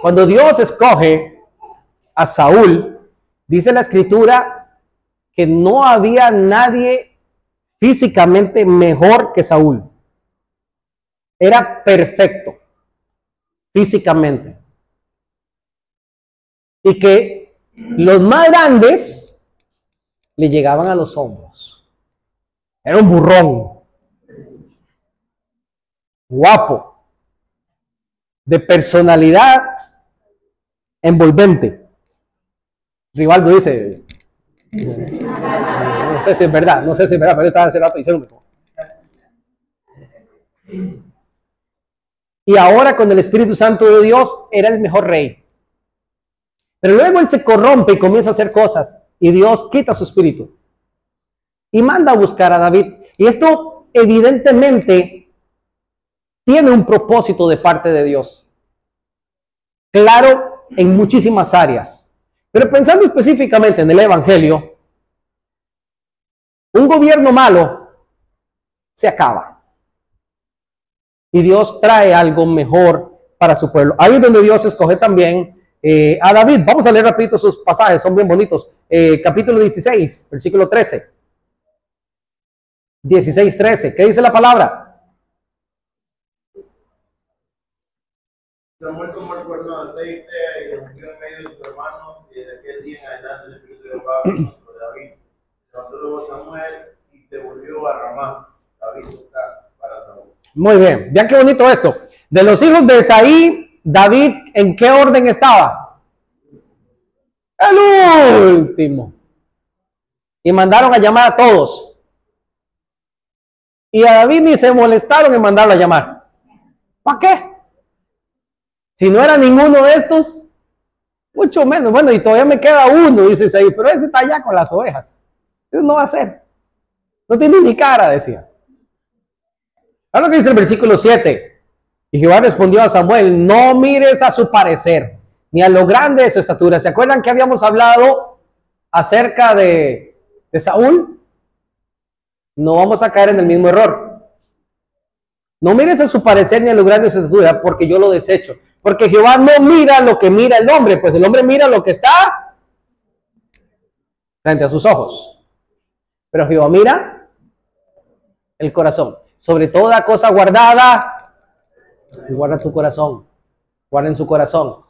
Cuando Dios escoge a Saúl, dice la escritura que no había nadie físicamente mejor que Saúl. Era perfecto físicamente. Y que los más grandes le llegaban a los hombros. Era un burrón, guapo, de personalidad envolvente. Rivaldo dice, no sé si es verdad, pero estaba hace rato diciendo. Y ahora con el Espíritu Santo de Dios era el mejor rey. Pero luego él se corrompe y comienza a hacer cosas y Dios quita su espíritu y manda a buscar a David. Y esto evidentemente tiene un propósito de parte de Dios. Claro, en muchísimas áreas. Pero pensando específicamente en el Evangelio, un gobierno malo se acaba. Y Dios trae algo mejor para su pueblo. Ahí es donde Dios escoge también a David. Vamos a leer rapidito sus pasajes, son bien bonitos. Capítulo 16, versículo 13. 16:13. ¿Qué dice la palabra? Samuel tomó el cuerno de aceite y lo metió en medio de sus hermanos, y desde aquel día en adelante el Espíritu de Jehová vino sobre David. Levantó luego Samuel y se volvió a Ramá. David está para Saúl. Muy bien, vean qué bonito esto. De los hijos de Esaí, David, ¿en qué orden estaba? El último. Y mandaron a llamar a todos. Y a David ni se molestaron en mandarlo a llamar. ¿Para qué? Si no era ninguno de estos, mucho menos. Bueno, y todavía me queda uno, dice Esaí, pero ese está allá con las ovejas. Eso no va a ser. No tiene ni cara, decía. Ahora lo que dice el versículo 7. Y Jehová respondió a Samuel: no mires a su parecer, ni a lo grande de su estatura. ¿Se acuerdan que habíamos hablado acerca de Saúl? No vamos a caer en el mismo error. No mires a su parecer ni a lo grande de su estatura, porque yo lo desecho. Porque Jehová no mira lo que mira el hombre, pues el hombre mira lo que está frente a sus ojos. Pero Jehová mira el corazón. Sobre toda cosa guardada, guarda tu corazón. Guarden su corazón.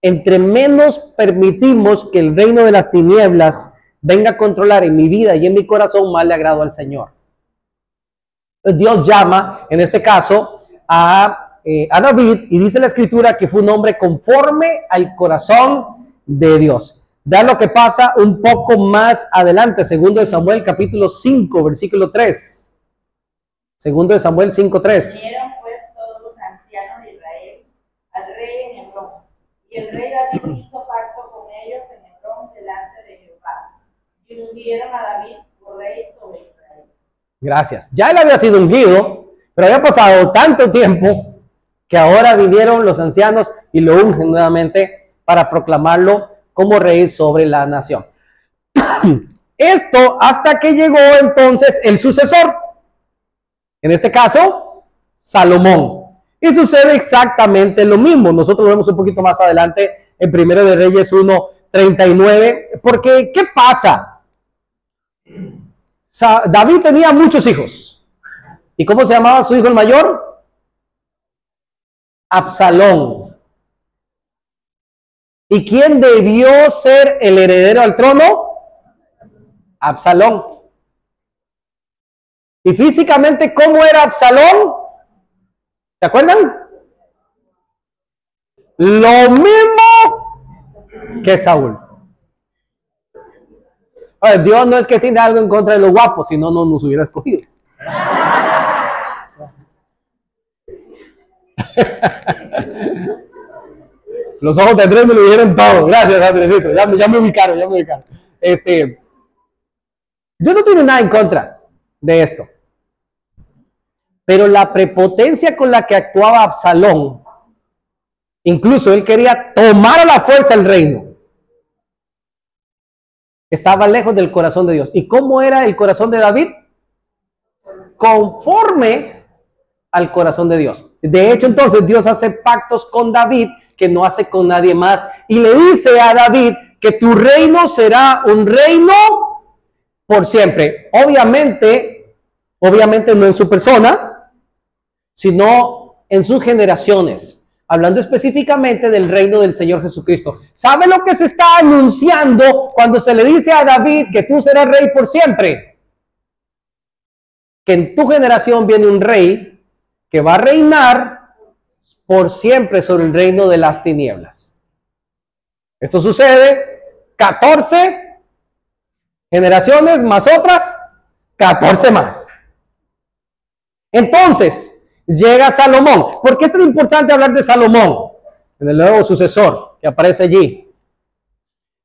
Entre menos permitimos que el reino de las tinieblas venga a controlar en mi vida y en mi corazón, más le agrado al Señor. Dios llama, en este caso, a David, y dice la escritura que fue un hombre conforme al corazón de Dios. Da lo que pasa un poco más adelante, segundo de Samuel capítulo 5, versículo 3. Segundo de Samuel 5:3. Vinieron pues todos los ancianos de Israel al rey en Hebrón, y el rey David hizo pacto con ellos en Hebrón delante de Jehová, y ungieron a David por rey sobre Israel. Gracias. Ya él había sido ungido, pero había pasado tanto tiempo que ahora vinieron los ancianos y lo ungen nuevamente para proclamarlo como rey sobre la nación. Esto hasta que llegó entonces el sucesor. En este caso, Salomón. Y sucede exactamente lo mismo. Nosotros lo vemos un poquito más adelante en 1 de Reyes 1:39. Porque, ¿qué pasa? David tenía muchos hijos. ¿Y cómo se llamaba su hijo el mayor? Absalón. ¿Y quién debió ser el heredero al trono? Absalón. ¿Y físicamente cómo era Absalón? ¿Se acuerdan? Lo mismo que Saúl. A ver, Dios no es que tiene algo en contra de los guapos, si no, no nos hubiera escogido. Los ojos de Andrés me lo dijeron todo. Gracias, Andresito. Ya me ubicaron. Yo no tengo nada en contra de esto. Pero la prepotencia con la que actuaba Absalón, incluso él quería tomar a la fuerza el reino, estaba lejos del corazón de Dios. ¿Y cómo era el corazón de David? Conforme al corazón de Dios. De hecho, entonces Dios hace pactos con David que no hace con nadie más, y le dice a David que tu reino será un reino por siempre. Obviamente no en su persona, sino en sus generaciones, hablando específicamente del reino del Señor Jesucristo. ¿Sabe lo que se está anunciando cuando se le dice a David que tú serás rey por siempre? Que en tu generación viene un rey que va a reinar por siempre sobre el reino de las tinieblas. Esto sucede 14 generaciones más otras 14 más. Entonces llega Salomón. ¿Por qué es tan importante hablar de Salomón? En el nuevo sucesor que aparece allí.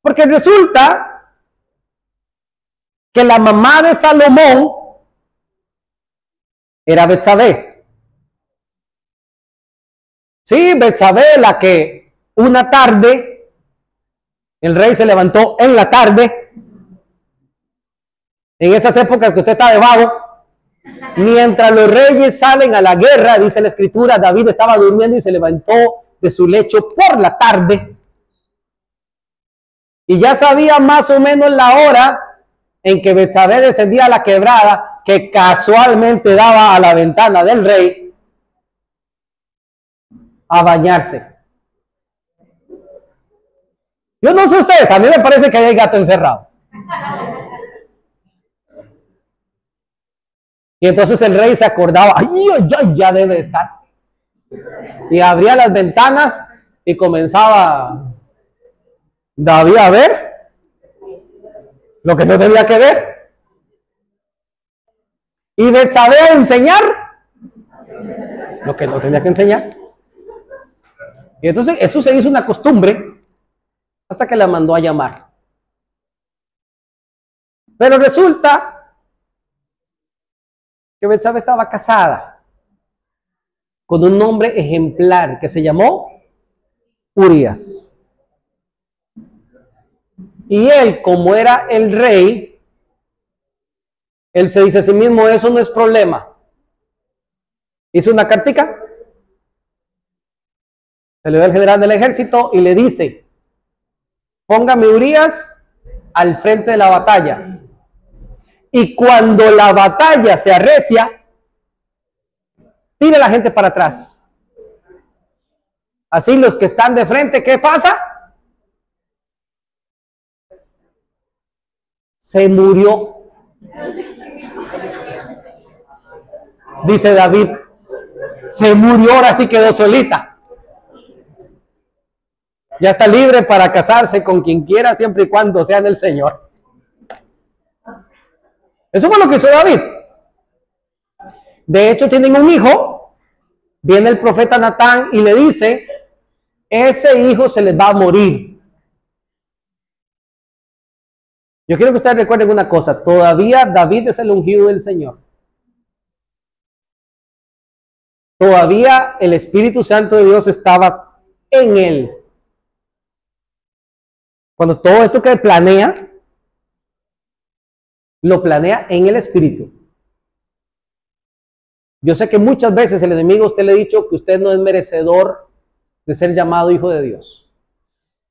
Porque resulta que la mamá de Salomón era Betsabé. Sí, Betsabé, la que una tarde el rey se levantó en la tarde, en esas épocas que usted está de vago, mientras los reyes salen a la guerra, dice la escritura, David estaba durmiendo y se levantó de su lecho por la tarde, y ya sabía más o menos la hora en que Betsabé descendía a la quebrada que casualmente daba a la ventana del rey a bañarse. Yo no sé ustedes, a mí me parece que hay gato encerrado. Y entonces el rey se acordaba, ay, ya debe estar. Y abría las ventanas y comenzaba David a ver lo que no tenía que ver. Y Betsabé a enseñar lo que no tenía que enseñar. Y entonces eso se hizo una costumbre hasta que la mandó a llamar. Pero resulta que Betsabé estaba casada con un hombre ejemplar que se llamó Urías. Y él, como era el rey, él se dice a sí mismo, eso no es problema. Hizo una cartica, se le dio al general del ejército y le dice, póngame Urías al frente de la batalla. Y cuando la batalla se arrecia, tire a la gente para atrás. Así los que están de frente, ¿qué pasa? Se murió. Dice David, se murió, ahora sí quedó solita. Ya está libre para casarse con quien quiera, siempre y cuando sea del Señor. Eso fue lo que hizo David. De hecho, tienen un hijo. Viene el profeta Natán y le dice, ese hijo se les va a morir. Yo quiero que ustedes recuerden una cosa. Todavía David es el ungido del Señor. Todavía el Espíritu Santo de Dios estaba en él. Cuando todo esto que planea, lo planea en el Espíritu. Yo sé que muchas veces el enemigo a usted le ha dicho que usted no es merecedor de ser llamado hijo de Dios.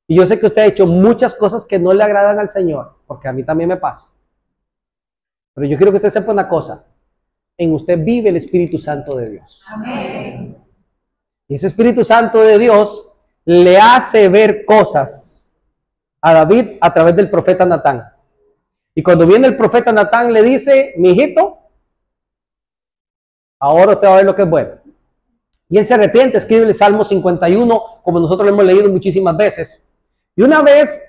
Y yo sé que usted ha hecho muchas cosas que no le agradan al Señor, porque a mí también me pasa. Pero yo quiero que usted sepa una cosa. En usted vive el Espíritu Santo de Dios. Amén. Y ese Espíritu Santo de Dios le hace ver cosas a David a través del profeta Natán. Y cuando viene el profeta Natán le dice, mi hijito, ahora usted va a ver lo que es bueno. Y él se arrepiente, escribe el Salmo 51, como nosotros lo hemos leído muchísimas veces. Y una vez,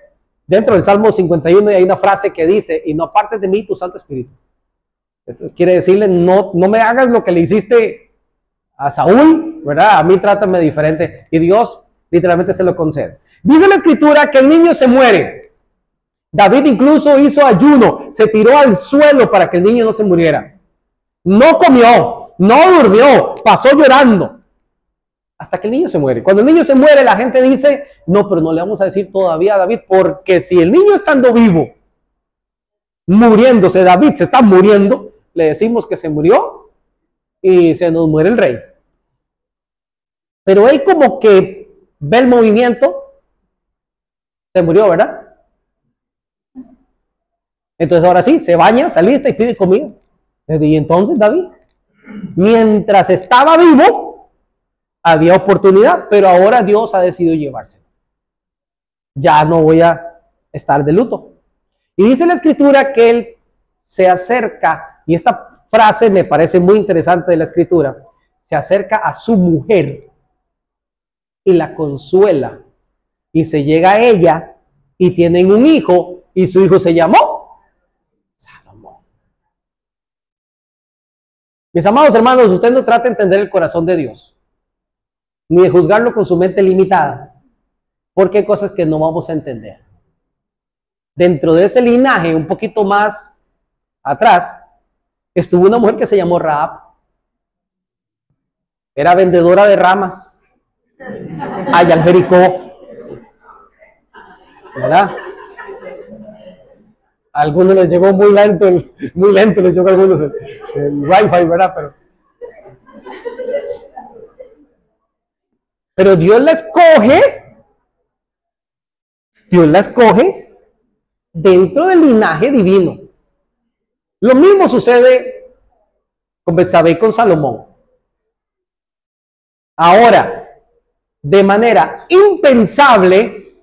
dentro del Salmo 51, hay una frase que dice, y no apartes de mí tu Santo Espíritu. Esto quiere decirle, no me hagas lo que le hiciste a Saúl, ¿verdad? A mí trátame diferente. Y Dios literalmente se lo concede. Dice la Escritura que el niño se muere. David incluso hizo ayuno, se tiró al suelo para que el niño no se muriera. No comió, no durmió, pasó llorando hasta que el niño se muere. Cuando el niño se muere, la gente dice, no, pero no le vamos a decir todavía a David, porque si el niño estando vivo, muriéndose, David se está muriendo, le decimos que se murió y se nos muere el rey. Pero él como que ve el movimiento, se murió, ¿verdad? Entonces ahora sí, se baña, se alista y pide comida. Y entonces David, mientras estaba vivo, había oportunidad, pero ahora Dios ha decidido llevárselo. Ya no voy a estar de luto. Y dice la Escritura que él se acerca, y esta frase me parece muy interesante de la Escritura, se acerca a su mujer y la consuela. Y se llega a ella y tienen un hijo y su hijo se llamó Salomón. Mis amados hermanos, usted no trata de entender el corazón de Dios, ni de juzgarlo con su mente limitada, porque hay cosas que no vamos a entender. Dentro de ese linaje, un poquito más atrás, estuvo una mujer que se llamó Rahab. Era vendedora de ramas allá en Jericó, ¿verdad? A algunos les llegó muy lento les llegó a algunos el wifi, ¿verdad? Pero Dios la escoge dentro del linaje divino. Lo mismo sucede con Betsabé y con Salomón. Ahora, de manera impensable,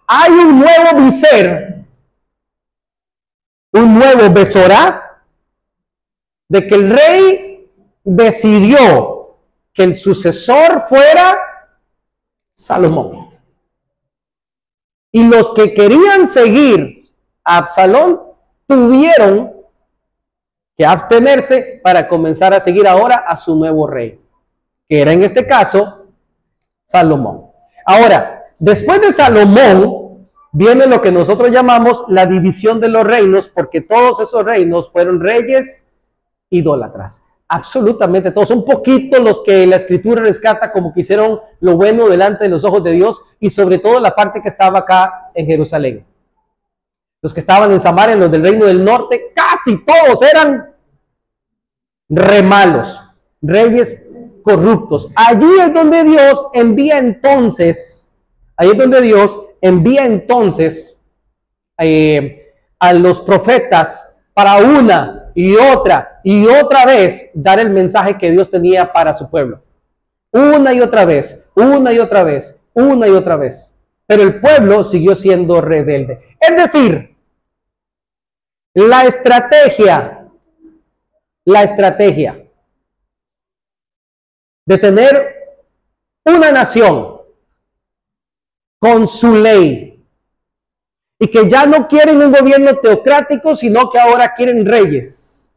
hay un nuevo Viser, un nuevo Besorá, de que el rey decidió que el sucesor fuera Salomón. Y los que querían seguir a Absalón tuvieron que abstenerse para comenzar a seguir ahora a su nuevo rey, que era en este caso Salomón. Ahora, después de Salomón viene lo que nosotros llamamos la división de los reinos, porque todos esos reinos fueron reyes idólatras. Absolutamente todos. Son poquitos los que la escritura rescata como que hicieron lo bueno delante de los ojos de Dios, y sobre todo la parte que estaba acá en Jerusalén. Los que estaban en Samaria, los del reino del norte, casi todos eran re malos, reyes corruptos. Allí es donde Dios envía entonces a los profetas para una y otra vez dar el mensaje que Dios tenía para su pueblo. Una y otra vez. Pero el pueblo siguió siendo rebelde. Es decir, la estrategia de tener una nación con su ley, y que ya no quieren un gobierno teocrático, sino que ahora quieren reyes.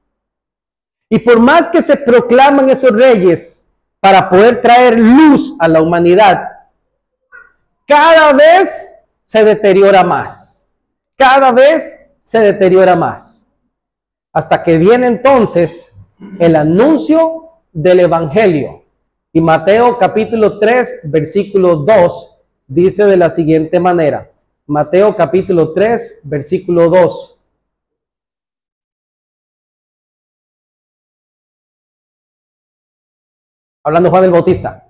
Y por más que se proclaman esos reyes para poder traer luz a la humanidad, cada vez se deteriora más. Hasta que viene entonces el anuncio del Evangelio. Y Mateo capítulo 3, versículo 2, dice de la siguiente manera. Mateo capítulo 3, versículo 2. Hablando Juan el Bautista.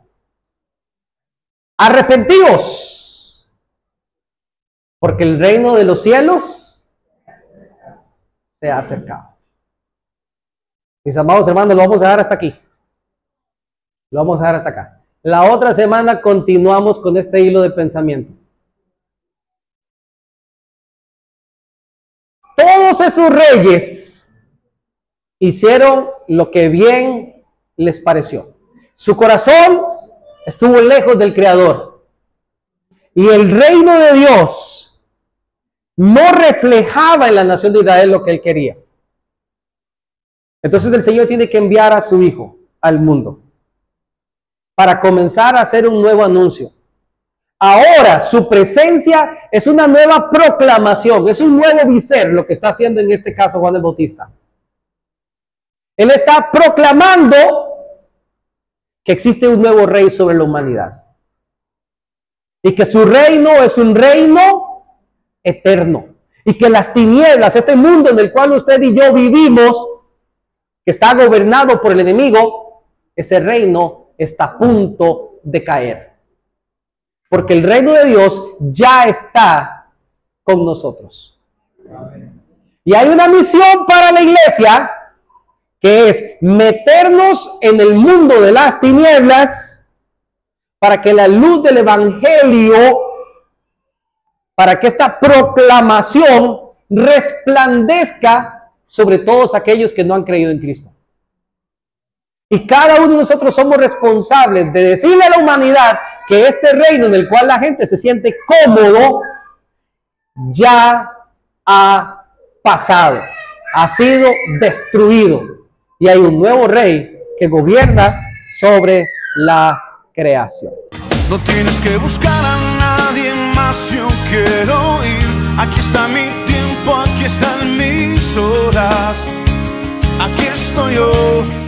Arrepentíos, porque el reino de los cielos se ha acercado. Mis amados hermanos, lo vamos a dejar hasta aquí. Lo vamos a dejar hasta acá. La otra semana continuamos con este hilo de pensamiento. Todos esos reyes hicieron lo que bien les pareció. Su corazón estuvo lejos del Creador. Y el reino de Dios no reflejaba en la nación de Israel lo que él quería. Entonces el Señor tiene que enviar a su Hijo al mundo para comenzar a hacer un nuevo anuncio. Ahora su presencia es una nueva proclamación, es un nuevo viser lo que está haciendo en este caso Juan el Bautista. Él está proclamando que existe un nuevo rey sobre la humanidad y que su reino es un reino eterno, y que las tinieblas, este mundo en el cual usted y yo vivimos, que está gobernado por el enemigo, ese reino está a punto de caer. Porque el reino de Dios ya está con nosotros. Y hay una misión para la iglesia, que es meternos en el mundo de las tinieblas para que la luz del evangelio, para que esta proclamación resplandezca sobre todos aquellos que no han creído en Cristo. Y cada uno de nosotros somos responsables de decirle a la humanidad que este reino en el cual la gente se siente cómodo ya ha pasado, ha sido destruido, y hay un nuevo rey que gobierna sobre la creación. No tienes que buscar a nadie más, yo quiero ir. Aquí está mi tiempo, aquí están mis horas, aquí estoy yo.